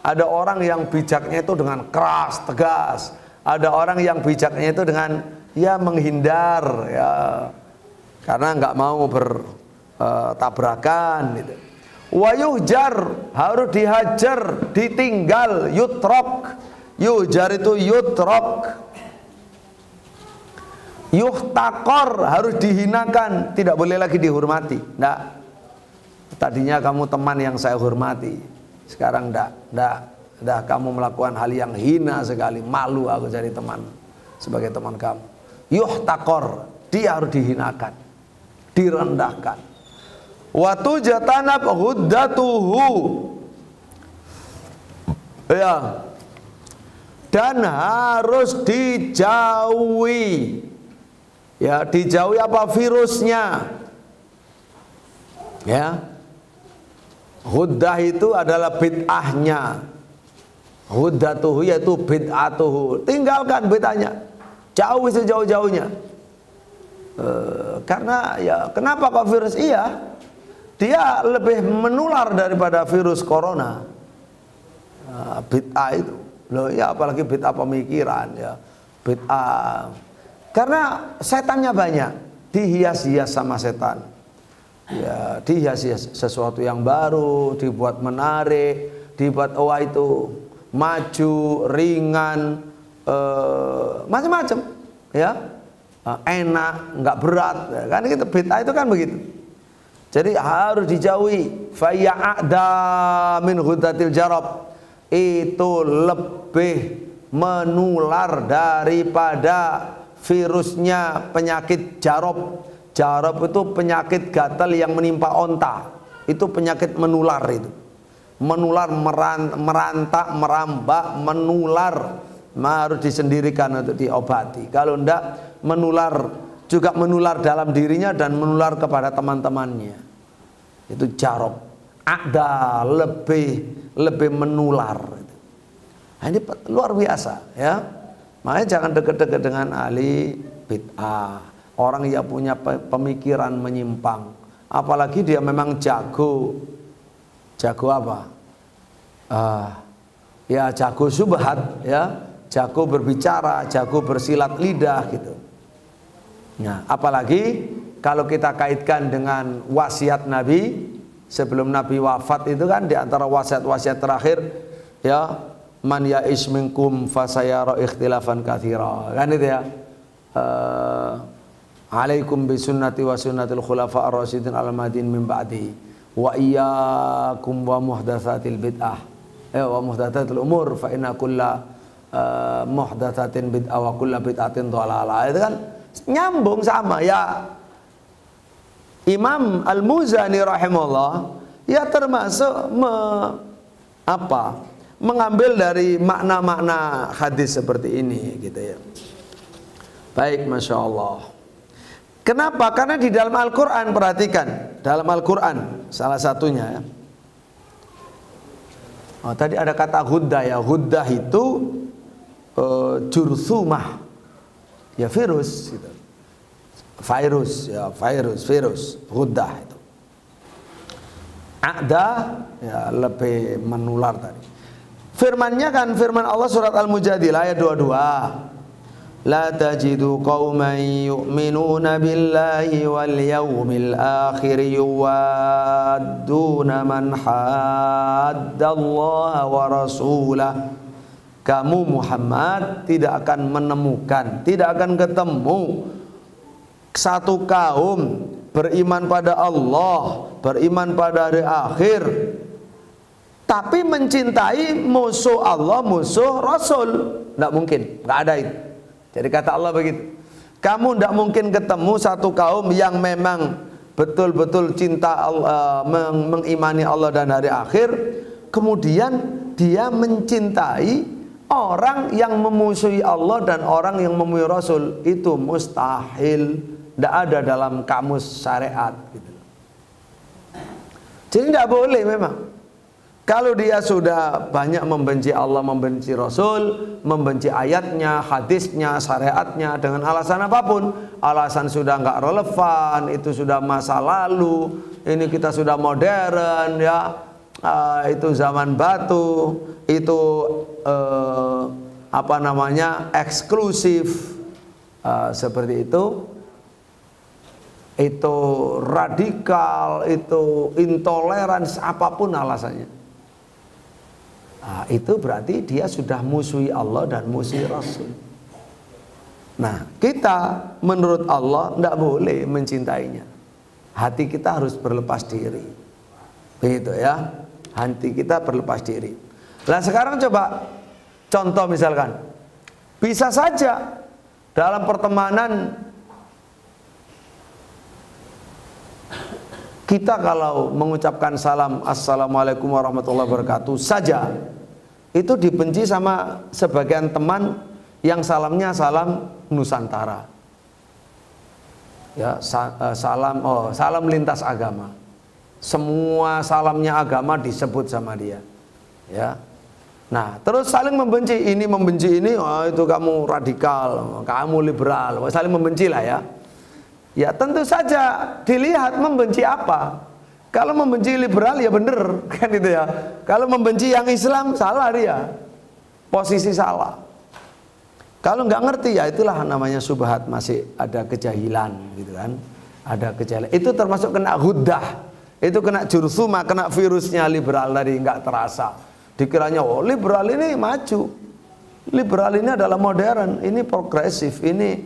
Ada orang yang bijaknya itu dengan keras, tegas. Ada orang yang bijaknya itu dengan ya menghindar ya, karena nggak mau bertabrakan gitu. Wayuhjar, harus dihajar, ditinggal, yutrok. Yuhjar itu yutrok. Yuhtakor, harus dihinakan, tidak boleh lagi dihormati. Nggak. Tadinya kamu teman yang saya hormati, sekarang nggak, kamu melakukan hal yang hina sekali, malu aku jadi teman, sebagai teman kamu. Yuhtakor, dia harus dihinakan, direndahkan. Watu jatanab huddatuhu, ya, dan harus dijauhi, ya, dijauhi apa? Virusnya, ya. Huddah itu adalah bid'ahnya. Huddatuhu yaitu bid'atuhu. Tinggalkan bid'ahnya, jauh sejauh-jauhnya. Karena ya, kenapa kok virus? Iya, dia lebih menular daripada virus corona. Bid'ah itu loh ya, apalagi bid'ah pemikiran ya, bid'ah. Karena setannya banyak, dihias-hias sama setan. ya dihiasi sesuatu yang baru, dibuat menarik, dibuat itu maju, ringan, macam-macam, ya, enak, nggak berat, ya, kan gitu. Bid'ah itu kan begitu. Jadi harus dijauhi. Faya'da min hudatil jarab, itu lebih menular daripada virusnya penyakit jarob. Jarob itu penyakit gatal yang menimpa onta. Itu penyakit menular itu. Menular, merantak, merambak, menular. Harus disendirikan untuk diobati. Kalau enggak, menular, juga menular dalam dirinya dan menular kepada teman-temannya. Itu jarob. Ada lebih menular. Nah, ini luar biasa, ya. Makanya jangan dekat-dekat dengan ahli bid'ah. Orang yang punya pemikiran menyimpang, apalagi dia memang jago apa? Ya jago subhat, ya, jago berbicara, jago bersilat lidah gitu. Nah, apalagi kalau kita kaitkan dengan wasiat Nabi sebelum Nabi wafat, itu kan di antara wasiat-wasiat terakhir, ya, man ya'ish minkum fasayara ikhtilafan katsira, kan itu ya. Alaikum bisunnati wa sunnatil khulafa ar-rasyidin al-mahdiyyin min ba'di wa iyyakum wa muhdatsatil bid'ah wa muhdatsatil umur fa inna kulla muhdatsatin bid'ah wa kulla bid'atin dhalalah. Itu kan nyambung sama, ya. Imam Al-Muzani rahimahullah ya termasuk mengambil dari makna-makna hadis seperti ini gitu ya. Baik, Masya Allah. Kenapa? Karena di dalam Al-Quran, perhatikan, dalam Al-Quran salah satunya, ya. Oh, tadi ada kata huddah, ya. Huddah itu jurthumah, ya, virus gitu. Virus huddah itu. A'da, ya, lebih menular tadi. Firmannya kan firman Allah surat Al-Mujadilah ayat 22. La tajidu qauman yu'minuna billahi wal yawmil akhir yuwadduna man haddallaha wa rasulah. Kamu Muhammad tidak akan menemukan, tidak akan ketemu satu kaum beriman pada Allah, beriman pada hari akhir, tapi mencintai musuh Allah, musuh Rasul. Tidak mungkin, nggak ada itu. Jadi kata Allah begitu, kamu tidak mungkin ketemu satu kaum yang memang betul-betul cinta Allah, mengimani Allah dan hari akhir, kemudian dia mencintai orang yang memusuhi Allah dan orang yang memusuhi Rasul. Itu mustahil, tidak ada dalam kamus syariat gitu. Jadi tidak boleh memang. Kalau dia sudah banyak membenci Allah, membenci Rasul, membenci ayatnya, hadisnya, syariatnya dengan alasan apapun, alasan sudah nggak relevan, itu sudah masa lalu, ini kita sudah modern, ya, itu zaman batu, itu eksklusif, seperti itu radikal, itu intoleransi, apapun alasannya. Itu berarti dia sudah musuhi Allah dan musuhi Rasul. Nah, kita menurut Allah tidak boleh mencintainya. Hati kita harus berlepas diri. Begitu, ya. Hati kita berlepas diri. Nah, sekarang coba contoh misalkan, bisa saja dalam pertemanan kita kalau mengucapkan salam assalamualaikum warahmatullahi wabarakatuh saja, itu dibenci sama sebagian teman yang salamnya salam Nusantara, ya, salam lintas agama, semua salamnya agama disebut sama dia, ya. Nah, terus saling membenci, ini membenci ini, oh itu kamu radikal, kamu liberal, saling membenci lah, ya. Ya tentu saja dilihat membenci apa. Kalau membenci liberal ya bener, kan itu ya. Kalau membenci yang Islam salah dia, posisi salah. Kalau nggak ngerti ya itulah namanya subhat, masih ada kejahilan gitu kan. ada gejala. Itu termasuk kena ghuddah, itu kena jursuma, kena virusnya liberal tadi, nggak terasa. Dikiranya oh liberal ini maju, liberal ini adalah modern, ini progresif, ini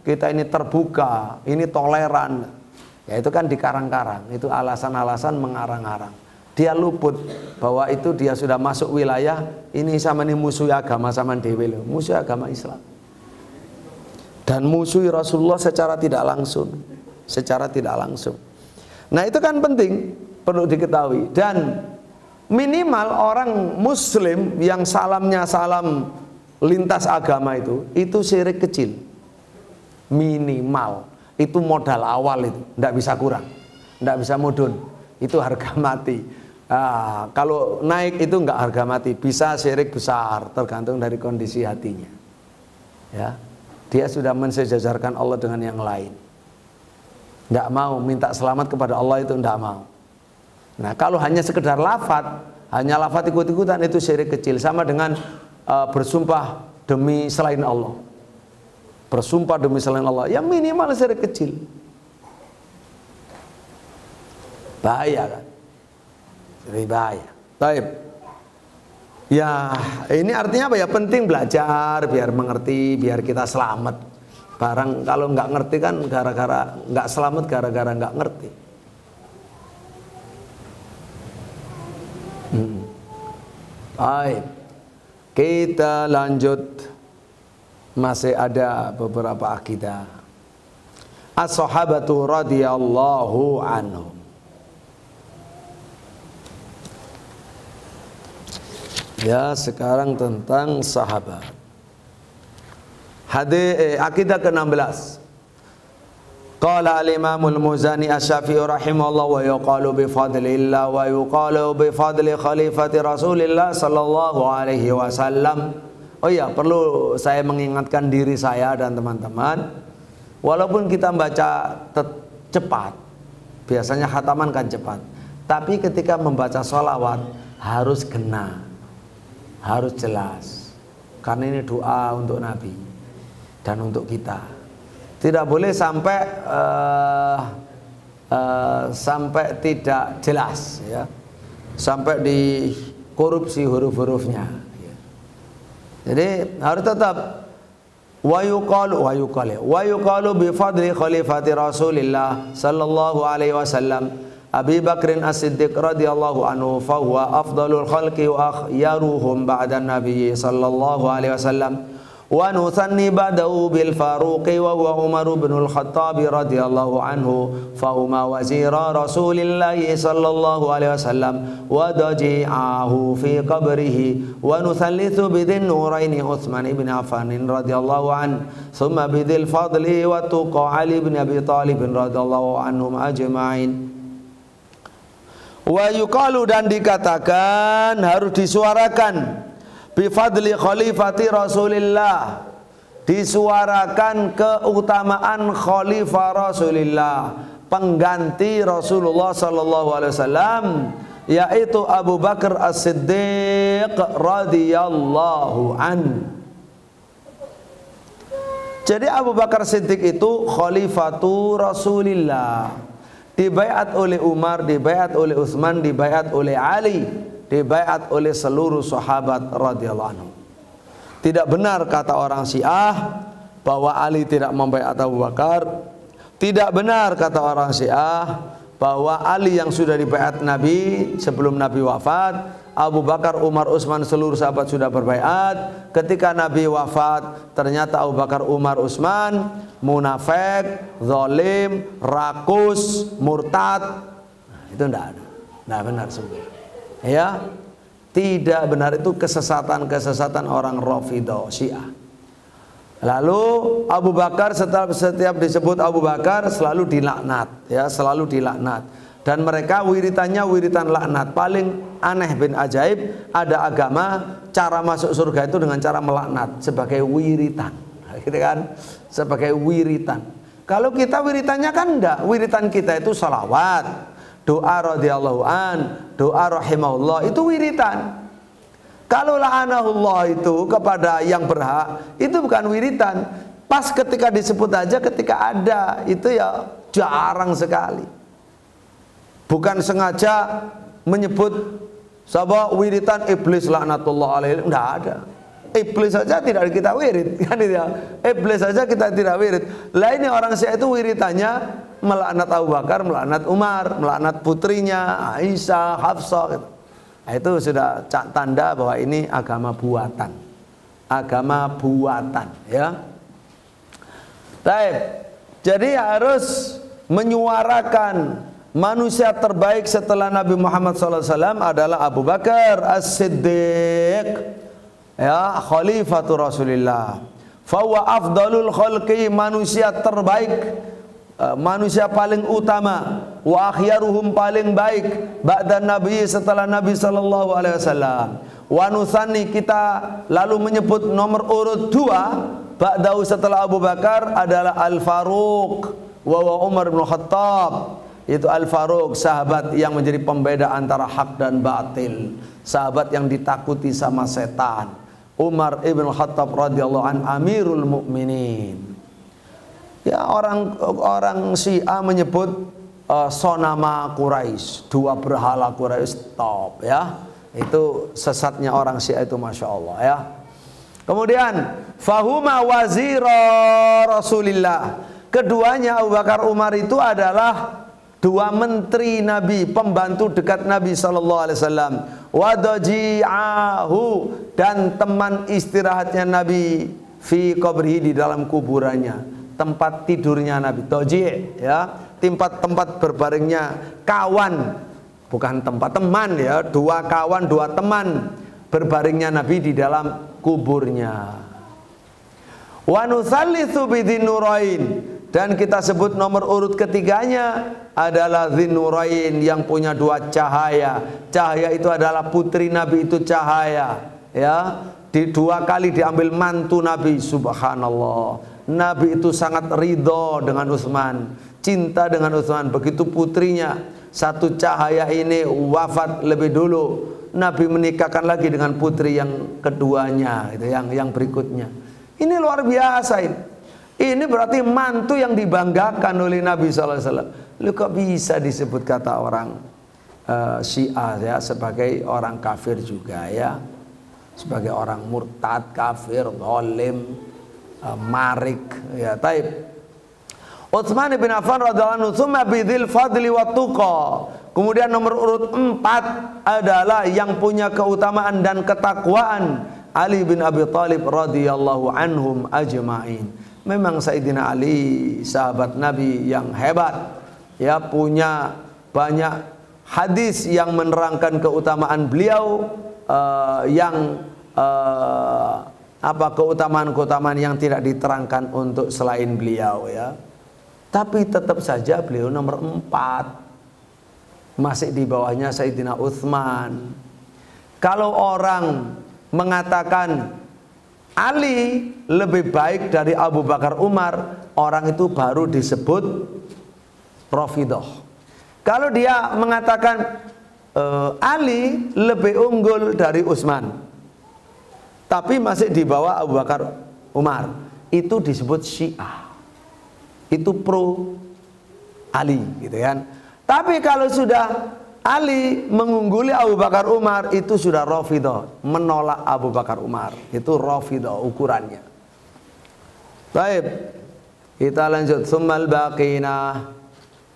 kita ini terbuka, ini toleran. Ya itu kan dikarang-karang, itu alasan-alasan mengarang-arang. Dia luput bahwa itu dia sudah masuk wilayah ini sama ini musuh agama sama dewe loh, musuh agama Islam. Dan musuh Rasulullah secara tidak langsung, secara tidak langsung. Nah itu kan penting, perlu diketahui. Dan minimal orang Muslim yang salamnya salam lintas agama itu syirik kecil, minimal. Itu modal awal, itu tidak bisa kurang, tidak bisa mudun, itu harga mati. Kalau naik itu enggak harga mati, bisa syirik besar, tergantung dari kondisi hatinya. Ya, dia sudah mensejajarkan Allah dengan yang lain, tidak mau minta selamat kepada Allah, itu tidak mau. Nah kalau hanya sekedar lafadz, hanya lafadz ikut-ikutan, itu syirik kecil, sama dengan bersumpah demi selain Allah. Bersumpah demi selain Allah, ya minimal syirik kecil. Bahaya kan? Jadi bahaya. Baik. Ya, ini artinya apa ya? Penting belajar biar mengerti, biar kita selamat. Barang kalau nggak ngerti kan gara-gara nggak selamat, gara-gara nggak ngerti. Baik. Kita lanjut. Masih ada beberapa akidah. As-sahabatu radhiyallahu anhum. Ya, sekarang tentang sahabat. Akidah ke-16. Qala al-Imamul Muzani Asy-Syafi'i rahimahullah wa yuqalu bi fadlillah wa yuqalu bi fadli khalifati Rasulillah sallallahu alaihi wasallam. Oh iya, perlu saya mengingatkan diri saya dan teman-teman, walaupun kita baca cepat, biasanya khataman kan cepat, tapi ketika membaca sholawat harus kena, harus jelas, karena ini doa untuk Nabi dan untuk kita. Tidak boleh sampai tidak jelas, ya, sampai di korupsi huruf-hurufnya. Jadi harus tetap wa yuqalu bi fadli khalifati Rasulillah sallallahu alaihi wasallam Abi Bakrin As-Siddiq radhiyallahu anhu fa huwa afdalul khalqi wa akhyaruhum ba'da an-nabiy sallallahu alaihi wasallam wa nuthanni ba'dahu bil Faruqi wa huwa Umar bin al-Khattab radhiyallahu anhu fa huma wazira Rasulillah sallallahu alaihi wasallam wa daji'ahu fi qabrihi wa nuthallithu bidhin nuraini Utsman ibn Affan radhiyallahu an thumma bidhil fadli wa tuqa Ali bin Abi Thalib radhiyallahu anhum ajma'in. Wa yuqalu, dan dikatakan, harus disuarakan, bifadli khalifati Rasulillah, disuarakan keutamaan khalifah Rasulillah, pengganti Rasulullah sallallahu alaihi wasallam, yaitu Abu Bakar As-Siddiq radhiyallahu an. Jadi Abu Bakar Siddiq itu khalifatu Rasulillah, dibaiat oleh Umar, dibaiat oleh Utsman, dibaiat oleh Ali, dibaiat oleh seluruh sahabat radhiyallahu anhu. Tidak benar kata orang Syiah bahwa Ali tidak membaiat Abu Bakar. Tidak benar kata orang Syiah bahwa Ali yang sudah dibaiat Nabi sebelum Nabi wafat, Abu Bakar, Umar, Utsman, seluruh sahabat sudah berbaiat. Ketika Nabi wafat, ternyata Abu Bakar, Umar, Utsman munafik, zalim, rakus, murtad. Itu tidak ada, tidak benar semua. Ya, tidak benar, itu kesesatan orang Rafidhah Syiah. Lalu Abu Bakar, setiap disebut Abu Bakar selalu dilaknat, ya, selalu dilaknat. Dan mereka wiritannya wiritan laknat. Paling aneh bin ajaib, ada agama cara masuk surga itu dengan cara melaknat sebagai wiritan, gitu kan? Sebagai wiritan. Kalau kita wiritannya kan enggak, wiritan kita itu salawat, doa radhiyallahu an, doa rahimahullah, itu wiritan. Kalau la'anahullah itu kepada yang berhak, itu bukan wiritan. Pas ketika disebut aja, ketika ada, itu ya jarang sekali. Bukan sengaja menyebut sabah wiritan iblis laknatullah alaihi, enggak ada. Iblis saja tidak kita wirid, kan itu ya. Iblis saja kita tidak wirid. Lah ini orang Syiah itu wiritannya melaknat Abu Bakar, melaknat Umar, melaknat putrinya Aisyah, Hafsah gitu. Nah, itu sudah tanda bahwa ini agama buatan. Agama buatan, ya. Baik. Jadi harus menyuarakan manusia terbaik setelah Nabi Muhammad SAW adalah Abu Bakar As-Siddiq, ya, Khalifatul Rasulillah. Fawa afdalul khalqi, manusia terbaik, manusia paling utama, wa akhyaruhum, paling baik, ba'da Nabi, setelah Nabi sallallahu alaihi wasallam. Wa nusanni, kita lalu menyebut nomor urut 2 ba'dahu, setelah Abu Bakar adalah Al-Faruq wa Umar bin Khattab. Itu Al-Faruq, sahabat yang menjadi pembeda antara hak dan batil, sahabat yang ditakuti sama setan. Umar ibn Khattab radhiyallahu an, Amirul Mukminin. Ya, orang Syiah menyebut sonama Quraisy, 2 berhala Quraisy, stop ya. Itu sesatnya orang Syiah itu, masya Allah ya. Kemudian fahuma wazira Rasulillah, keduanya Abu Bakar Umar itu adalah 2 menteri Nabi, pembantu dekat Nabi sallallahu alaihi wasallam. Wadaji'ahu, dan teman istirahatnya Nabi, fi qabrihi, di dalam kuburannya, tempat tidurnya Nabi. Doji' ya, tempat berbaringnya, kawan, bukan tempat, teman ya, 2 kawan, 2 teman berbaringnya Nabi di dalam kuburnya. Wa nusallitsu bidzinnurain, dan kita sebut nomor urut ketiganya adalah Dzinnurain, yang punya 2 cahaya. Cahaya itu adalah putri Nabi, itu cahaya ya. Di 2 kali diambil mantu Nabi, subhanallah. Nabi itu sangat ridho dengan Utsman, cinta dengan Utsman. Begitu putrinya, 1 cahaya ini wafat lebih dulu, Nabi menikahkan lagi dengan putri yang keduanya, itu yang berikutnya. Ini luar biasa ini. Ini berarti mantu yang dibanggakan oleh Nabi SAW. Lu kok bisa disebut kata orang Syiah ya, sebagai orang kafir juga ya, sebagai orang murtad, kafir, zalim, marik ya. Taib. Utsman bin Affan radhiyallahu anhu, tsumma bidzil fadli wa tuqa. Kemudian nomor urut 4 adalah yang punya keutamaan dan ketakwaan, Ali bin Abi Thalib radhiyallahu anhum ajma'in. Memang Sayyidina Ali sahabat Nabi yang hebat ya, punya banyak hadis yang menerangkan keutamaan beliau, keutamaan-keutamaan yang tidak diterangkan untuk selain beliau ya. Tapi tetap saja beliau nomor 4, masih di bawahnya Sayyidina Utsman. Kalau orang mengatakan Ali lebih baik dari Abu Bakar Umar, orang itu baru disebut Rafidhah. Kalau dia mengatakan Ali lebih unggul dari Utsman, tapi masih di bawah Abu Bakar Umar, itu disebut Syiah. Itu pro Ali gitu kan. Tapi kalau sudah Ali mengungguli Abu Bakar Umar, itu sudah Rafidhah, menolak Abu Bakar Umar. Itu Rafidhah ukurannya. Baik, kita lanjut. Tsummal baqina,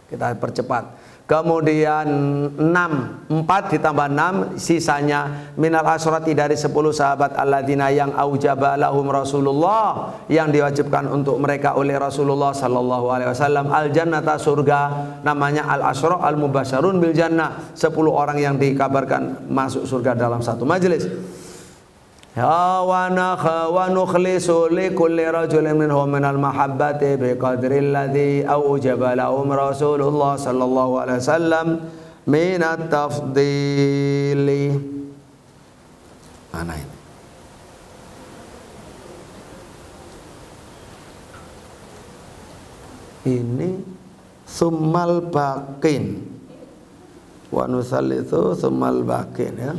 kita percepat. Kemudian 4 ditambah 6, sisanya minal asyrati, dari 10 sahabat alladzina yang aujaba lahum Rasulullah, yang diwajibkan untuk mereka oleh Rasulullah sallallahu alaihi wasallam, al jannata, surga. Namanya al asyra al mubasyarun bil jannah, 10 orang yang dikabarkan masuk surga dalam satu majelis. Ya wa nukhlisu li kulli rajulin minhum minal mahabbati biqadri alladhi aujaba lahum Rasulullah sallallahu alaihi wasallam minat tafdili. Mana ini? Ini summal baqin, wa nusallitsu summal baqin ya.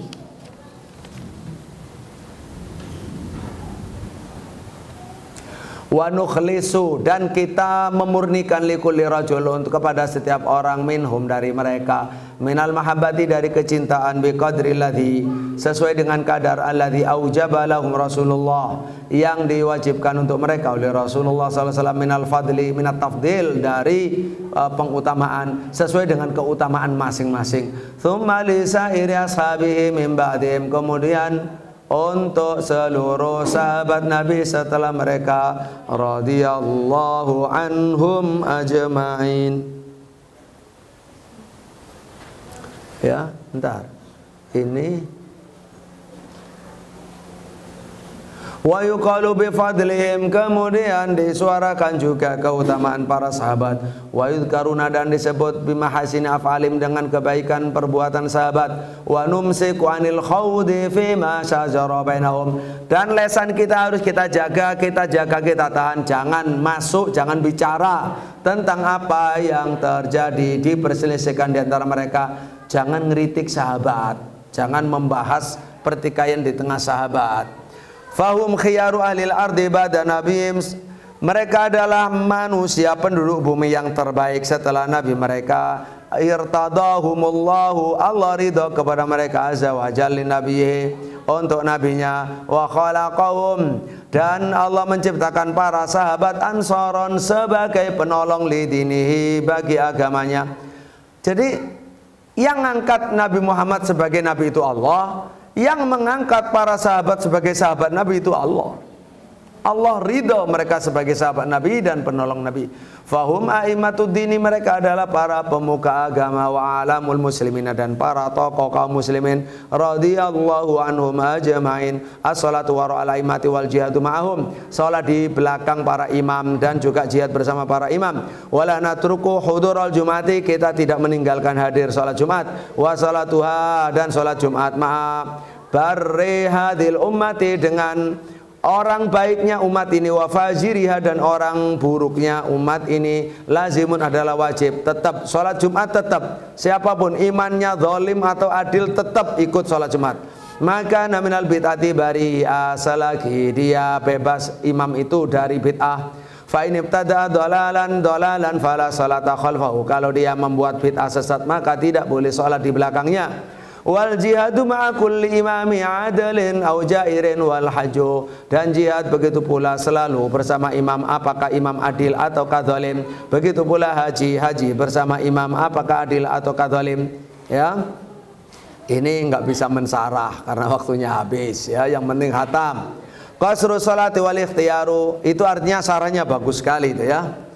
Wa nukhlisu, dan kita memurnikan likulli rajul, untuk kepada setiap orang, minhum dari mereka, minal mahabbati dari kecintaan, biqadri alladhi, sesuai dengan kadar alladhi aujaba lahum Rasulullah, yang diwajibkan untuk mereka oleh Rasulullah sallallahu alaihi wasallam, minal fadli, minat tafdil, dari pengutamaan sesuai dengan keutamaan masing-masing. Tsumma li sa'iri ashabihi min ba'dihim, kemudian untuk seluruh sahabat Nabi setelah mereka, radhiyallahu anhum ajma'in. Ya, bentar. Ini wa yuqalu bi fadlihim, kemudian disuarakan juga keutamaan para sahabat. Wa yudkaruna, dan disebut bimahasini af'alim, dengan kebaikan perbuatan sahabat. Wa numsiku anil khawdi fima syajara bainahum, dan lesan kita harus kita jaga, kita tahan, jangan masuk, jangan bicara tentang apa yang terjadi diperselisihkan di antara mereka. Jangan ngeritik sahabat, jangan membahas pertikaian di tengah sahabat. Fahum khiyaru ahlil ardi ba'da nabiyim, mereka adalah manusia penduduk bumi yang terbaik setelah nabi mereka. Irtadahumullahu, Allah ridha kepada mereka azza wa jalla nabiyhi, untuk nabinya. Wa khalaqahum, dan Allah menciptakan para sahabat ansaron, sebagai penolong lidinihi, bagi agamanya. Jadi yang angkat Nabi Muhammad sebagai nabi itu Allah, yang mengangkat para sahabat sebagai sahabat Nabi itu Allah. Allah ridho mereka sebagai sahabat Nabi dan penolong Nabi. Fahum a'immatud dini, mereka adalah para pemuka agama, wa alamul muslimina, dan para tokoh kaum muslimin, radhiyallahu anhum ajma'in. As-salatu wa al-a'immati wal jihadu ma'ahum, salat di belakang para imam dan juga jihad bersama para imam. Wala natruku hudurul jumati, kita tidak meninggalkan hadir salat Jumat. Wa salatuha, dan salat Jumat, ma'a barri hadil ummati, dengan orang baiknya umat ini, wa fajiriha, dan orang buruknya umat ini, lazimun, adalah wajib. Tetap sholat Jumat, tetap siapapun imannya zalim atau adil, tetap ikut sholat Jumat. Maka naminal bid'ati bari'a, selagi dia bebas imam itu dari bid'ah. Fa in ibtada dolalan fala salata khalfahu, kalau dia membuat bid'ah sesat maka tidak boleh sholat di belakangnya. Wal jihadu ma'a kulli imami adalin au jairin wal haju, dan jihad begitu pula selalu bersama imam, apakah imam adil atau kadzalim. Begitu pula haji bersama imam, apakah adil atau kadzalim. Ya, ini nggak bisa mensarah karena waktunya habis. Ya, yang penting khatam. Qasru sholati wal ikhtiyaru, itu artinya sarahnya bagus sekali itu ya.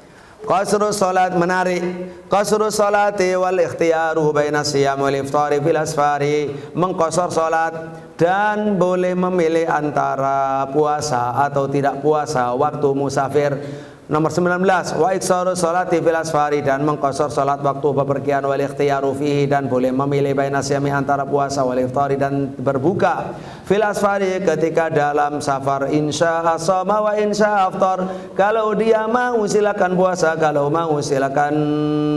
Qasru salat, menarik. Qasru salati wal ikhtiyaru baina siyam wal iftari fil asfari, mengqasar salat dan boleh memilih antara puasa atau tidak puasa waktu musafir. Nomor 19, wa iktsaru salati fil asfari, dan mengqasar salat waktu bepergian, wal ikhtiyaru fihi, dan boleh memilih baina siyami, antara puasa, wal iftari, dan berbuka, fil asfari, ketika dalam safar. Insya as-shoma wa insya aftar, kalau dia mau silakan puasa, kalau mau silakan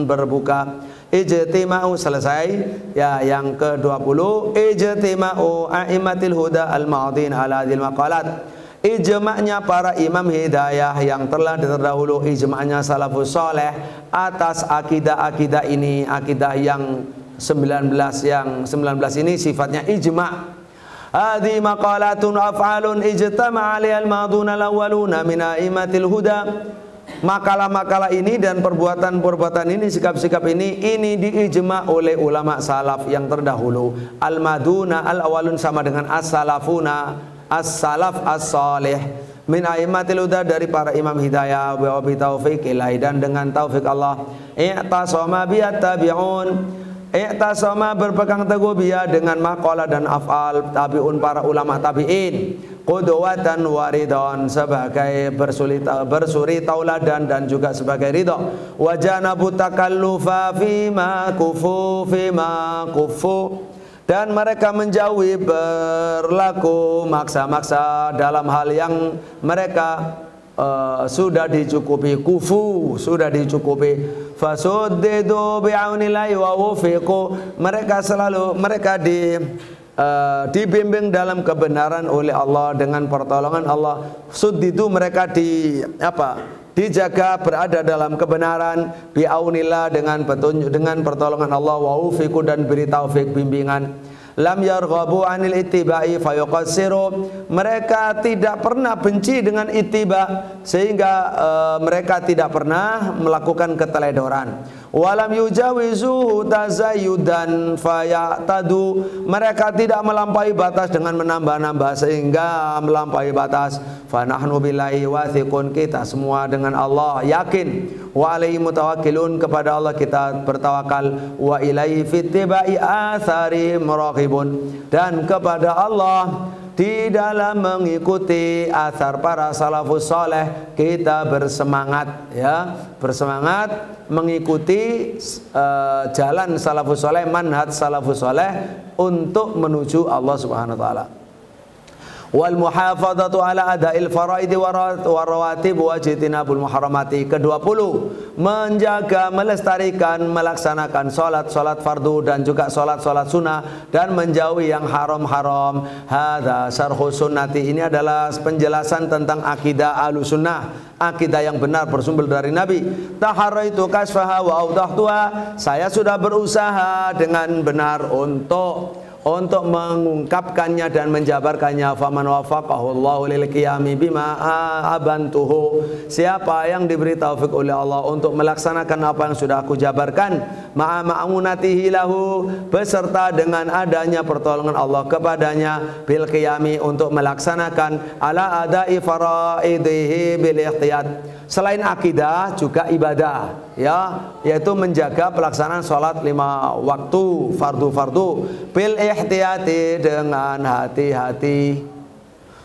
berbuka. Ijtima'u, selesai. Ya, yang ke-20, ijtima'u a'immatil huda al-ma'din ala hadhil maqalat, ijma'nya para imam hidayah yang telah terdahulu, ijma'nya salafus soleh atas akidah-akidah ini, akidah yang 19 ini sifatnya ijma'. Hadhi maqalatun af'alun ijtama'a 'alaiha al-maduna al-awwaluna min a'immatil huda. Makalah-makalah ini dan perbuatan-perbuatan ini, sikap-sikap ini diijma' oleh ulama salaf yang terdahulu. Al-maduna al-awwalun sama dengan as-salafuna, as-salaf as-salih, min a'immatil huda, dari para imam hidayah, wa bi taufiqillah, dan dengan taufik Allah. I'tasama bi at-tabi'un, i'tasama berpegang teguh biya dengan maqalah dan af'al tabi'un, para ulama tabi'in, qudwatan waridon, sebagai bersuri tauladan dan juga sebagai ridho. Wa janabu takallufa fima kufu, dan mereka menjauhi berlaku maksa-maksa dalam hal yang mereka sudah dicukupi. Kufu, sudah dicukupi. Fasuddidu bi'aunillahi wa wufiqu, mereka dibimbing dalam kebenaran oleh Allah dengan pertolongan Allah. Suddidu, mereka dijaga berada dalam kebenaran, biaunillah, dengan petunjuk, dengan pertolongan Allah, wa ufiqu, dan beri taufik bimbingan. Lam yarghabu anil ittiba'i fayuqassiru, mereka tidak pernah benci dengan ittiba sehingga mereka tidak pernah melakukan keteledoran. Walam yujawizuhu tazayyudan fayatadu, mereka tidak melampaui batas dengan menambah-nambah sehingga melampaui batas. Fanahnu billahi wathiqun, kita semua dengan Allah yakin. Wa alaihi mutawakkilun, kepada Allah kita bertawakal. Wa ilaihi fittiba'i athari muraqibun, dan kepada Allah di dalam mengikuti athar para salafus soleh kita bersemangat, ya, bersemangat mengikuti jalan salafus soleh, manhaj salafus soleh untuk menuju Allah Subhanahu wa taala. Wal muhafadzatu ala ada'il faraidi wa rawatib wa jitinabul muharramati. Ke-20, menjaga, melestarikan, melaksanakan salat fardu dan juga salat sunnah, dan menjauhi yang haram-haram. Hadza syarhus sunnati, ini adalah penjelasan tentang akidah Ahlussunnah, akidah yang benar bersumber dari Nabi. Taharraitu kasfaha wa awdahtuha, saya sudah berusaha dengan benar untuk mengungkapkannya dan menjabarkannya. Faman wafaqahu Allahu lil qiyami bima abantuhu, siapa yang diberi taufik oleh Allah untuk melaksanakan apa yang sudah aku jabarkan, ma'a ma'amunatihi lahu, beserta dengan adanya pertolongan Allah kepadanya, bil qiyami, untuk melaksanakan ala adai faraidihi bil ihtiyat, selain akidah juga ibadah, ya, yaitu menjaga pelaksanaan sholat 5 waktu fardu bil ihtiyati, dengan hati-hati,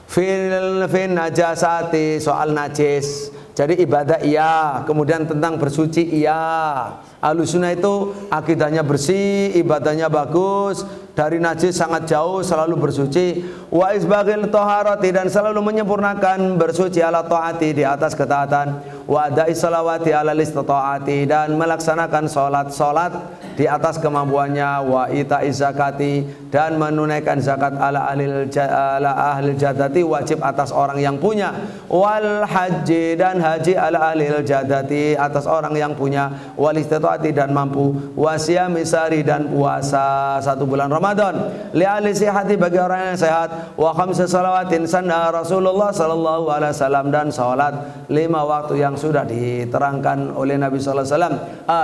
fil najasati, soal najis. Jadi ibadah iya, kemudian tentang bersuci iya. Ahlussunnah itu akidahnya bersih, ibadahnya bagus, dari najis sangat jauh, selalu bersuci. Wa isbaghil taharati, dan selalu menyempurnakan bersuci, ala taati, di atas ketaatan. Wa adai salawati ala istitaati, dan melaksanakan salat di atas kemampuannya. Wa ita'iz zakati, dan menunaikan zakat ala ahli jadati, wajib atas orang yang punya. Wal haji, dan haji ala ahli jadati, atas orang yang punya. Wal istitaati, dan mampu. Wasiyami sari, dan puasa 1 bulan Ramadan. Li ahli sihati, bagi orang yang sehat. Wa khamsa salawatin sanna Rasulullah sallallahu alaihi wasallam, dan salat 5 waktu yang sudah diterangkan oleh Nabi sallallahu alaihi wasallam,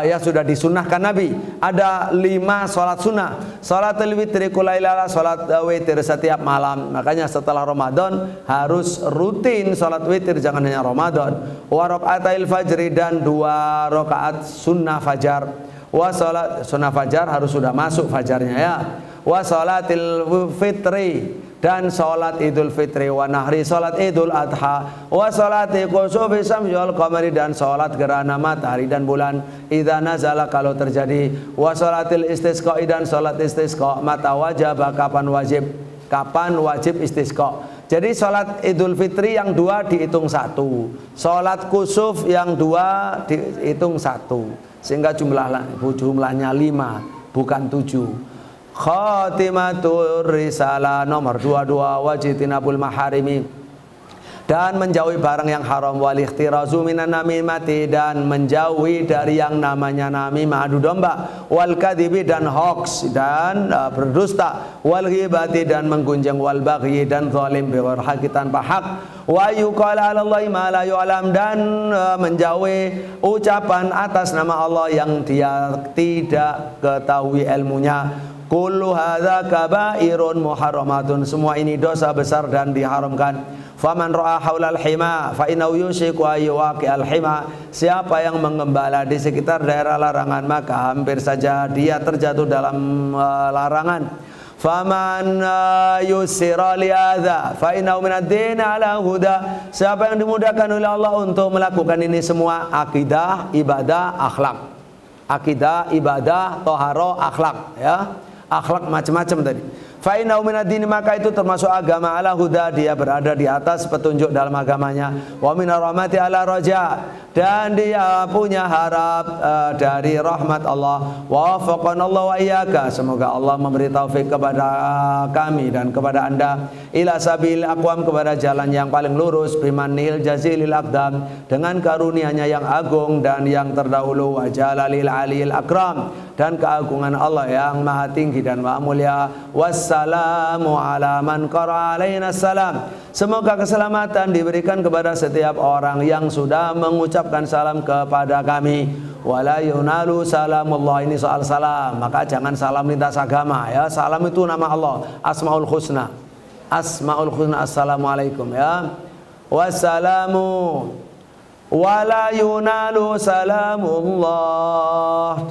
yang sudah disunnahkan Nabi. Ada 5 salat sunnah. Salatul witri kulailah, salat witir setiap malam. Makanya setelah Ramadan harus rutin salat witir, jangan hanya Ramadan. Wa raqaatail fajri, dan 2 rakaat sunnah fajar. Wa salat sunnah fajar harus sudah masuk fajarnya, ya. Wa salatil fitri, dan salat Idul Fitri, wa nahri, salat Idul Adha, wa salati kusufi syamsi wal qamari, dan salat gerhana matahari dan bulan, idza nazala, kalau terjadi, wa salatil istisqa, dan salat istisqa, mata wajaba, kapan wajib istisqa. Jadi salat Idul Fitri yang 2 dihitung 1, salat kusuf yang 2 dihitung 1, sehingga jumlahnya 5 bukan 7. Khatimatur risalah nomor 22, wajitinabul maharimi, dan menjauhi barang yang haram, wal ikhtirazu minan namimati, dan menjauhi dari yang namanya namimah, adu domba, wal kadhibi, dan hoax, dan berdusta, wal ghibati, dan menggunjing, wal baghi, dan zalim bighairi haqqi, tanpa hak, wa yuqala 'ala Allahi ma la yu'lam, dan menjauhi ucapan atas nama Allah yang dia tidak ketahui ilmunya. Kullu hadza kabairun muharramatun, semua ini dosa besar dan diharamkan. Faman ra'a haulal hima fa innahu yushiku ayyuqi'al hima, siapa yang mengembala di sekitar daerah larangan maka hampir saja dia terjatuh dalam larangan. Faman yusira li hadza fa innahu min ad-din ala huda, siapa yang dimudahkan oleh Allah untuk melakukan ini semua, akidah, ibadah, akhlak. Akidah, ibadah, toharo, akhlak, ya. Akhlak macam-macam tadi. Fa innahu minad dini, maka itu termasuk agama, ala huda, dia berada di atas petunjuk dalam agamanya. Wa minar rahmati ala raja, dan dia punya harap dari rahmat Allah. Wa wafaqanallahu wa iyyaka, semoga Allah memberi taufik kepada kami dan kepada Anda, ila sabil aqwam, kepada jalan yang paling lurus, bimanil jazilil aqdam, dengan karunia-Nya yang agung dan yang terdahulu, wa jalalil aliyil akram, dan keagungan Allah yang maha tinggi dan maha mulia. Wassalamu ala man qara alaina salam, semoga keselamatan diberikan kepada setiap orang yang sudah mengucapkan salam kepada kami. Wala yunalu salamullah, ini soal salam, maka jangan salam lintas agama ya. Salam itu nama Allah, Asmaul Husna. Asmaul Husna, assalamualaikum ya. Wassalamu wala yunalu salamullah,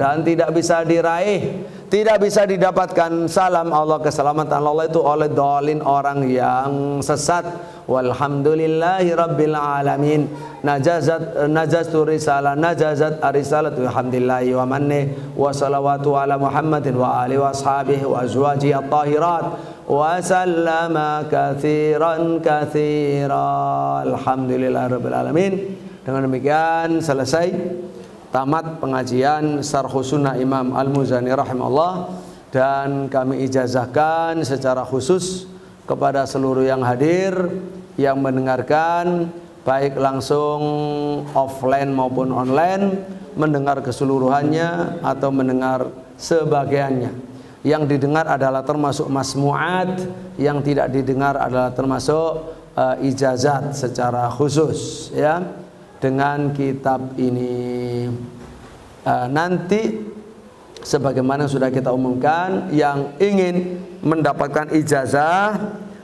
dan tidak bisa diraih, tidak bisa didapatkan salam Allah, keselamatan Allah itu oleh dolin, orang yang sesat. Walhamdulillahi rabbil alamin, najastu risalah, najazat arisalatu alhamdulillahi wa manni wa salawatu ala Muhammadin wa alihi wa ashabihi wa azwaji at-tahirat wa sallama katsiran katsira. Alhamdulillahi rabbil alamin. Dengan demikian selesai, tamat pengajian Syarh Sunnah Imam Al-Muzani rahimahullah, dan kami ijazahkan secara khusus kepada seluruh yang hadir, yang mendengarkan baik langsung offline maupun online, mendengar keseluruhannya atau mendengar sebagiannya. Yang didengar adalah termasuk masmu'at, yang tidak didengar adalah termasuk ijazat secara khusus ya. Dengan kitab ini nanti sebagaimana sudah kita umumkan, yang ingin mendapatkan ijazah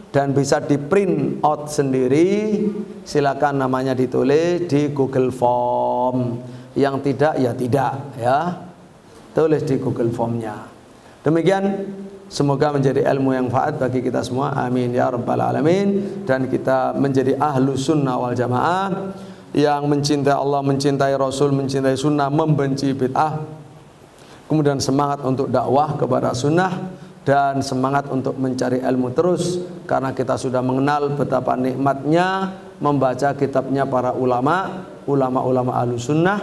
dan bisa di print out sendiri, silakan namanya ditulis di Google Form. Yang tidak ya tidak ya, tulis di Google Formnya. Demikian, semoga menjadi ilmu yang manfaat bagi kita semua, amin ya rabbal alamin. Dan kita menjadi ahlu sunnah wal jamaah, yang mencintai Allah, mencintai Rasul, mencintai sunnah, membenci bid'ah, kemudian semangat untuk dakwah kepada sunnah, dan semangat untuk mencari ilmu terus, karena kita sudah mengenal betapa nikmatnya membaca kitabnya para ulama ahlu sunnah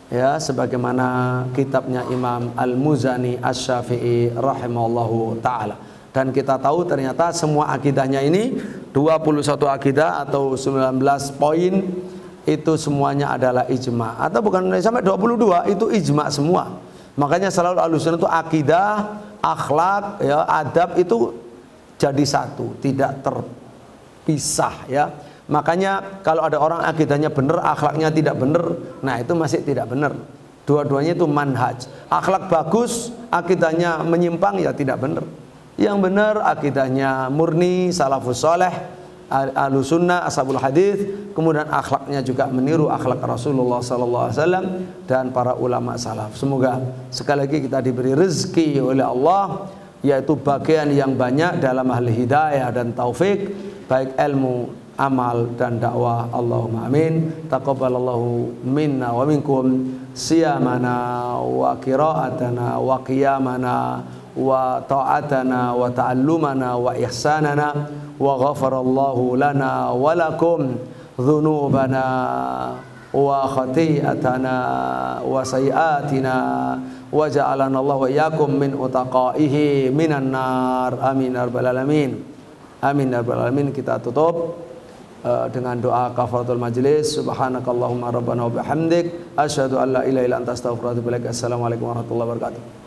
ya, sebagaimana kitabnya Imam Al-Muzani Asy-Syafi'i rahimahullahu ta'ala. Dan kita tahu ternyata semua akidahnya ini 21 akidah atau 19 poin itu semuanya adalah ijma, atau bukan sampai 22, itu ijma semua. Makanya selalu Ahlussunnah itu akidah, akhlak, ya, adab itu jadi satu, tidak terpisah ya. Makanya kalau ada orang akidahnya benar, akhlaknya tidak benar, nah itu masih tidak benar. Dua-duanya itu manhaj. Akhlak bagus, akidahnya menyimpang, ya tidak benar. Yang benar akidahnya murni, salafus saleh, Ahlussunnah, ashabul hadis, kemudian akhlaknya juga meniru akhlak Rasulullah SAW dan para ulama salaf. Semoga sekali lagi kita diberi rezeki oleh Allah, yaitu bagian yang banyak dalam ahli hidayah dan taufik, baik ilmu, amal dan dakwah. Allahumma amin. Taqabbalallahu minna wa minkum siyamana wa qira'atana wa qiyamana wa ta'atana wa ta'allumana wa ihsanana, wa ghafarallahu lana wa lakum dhunubana wa khati'atana wa sayiatina, wa ja'alana Allah wa iyyakum min utaqaihi minan nar, amin ya rabbal alamin. Amin ya rabbal alamin. Kita tutup dengan doa kafaratul majlis. Subhanakallahumma rabbana wa bihamdik, asyhadu an la ilaha illa anta astaghfiruka wa atubu ilaik. Assalamualaikum warahmatullahi wabarakatuh.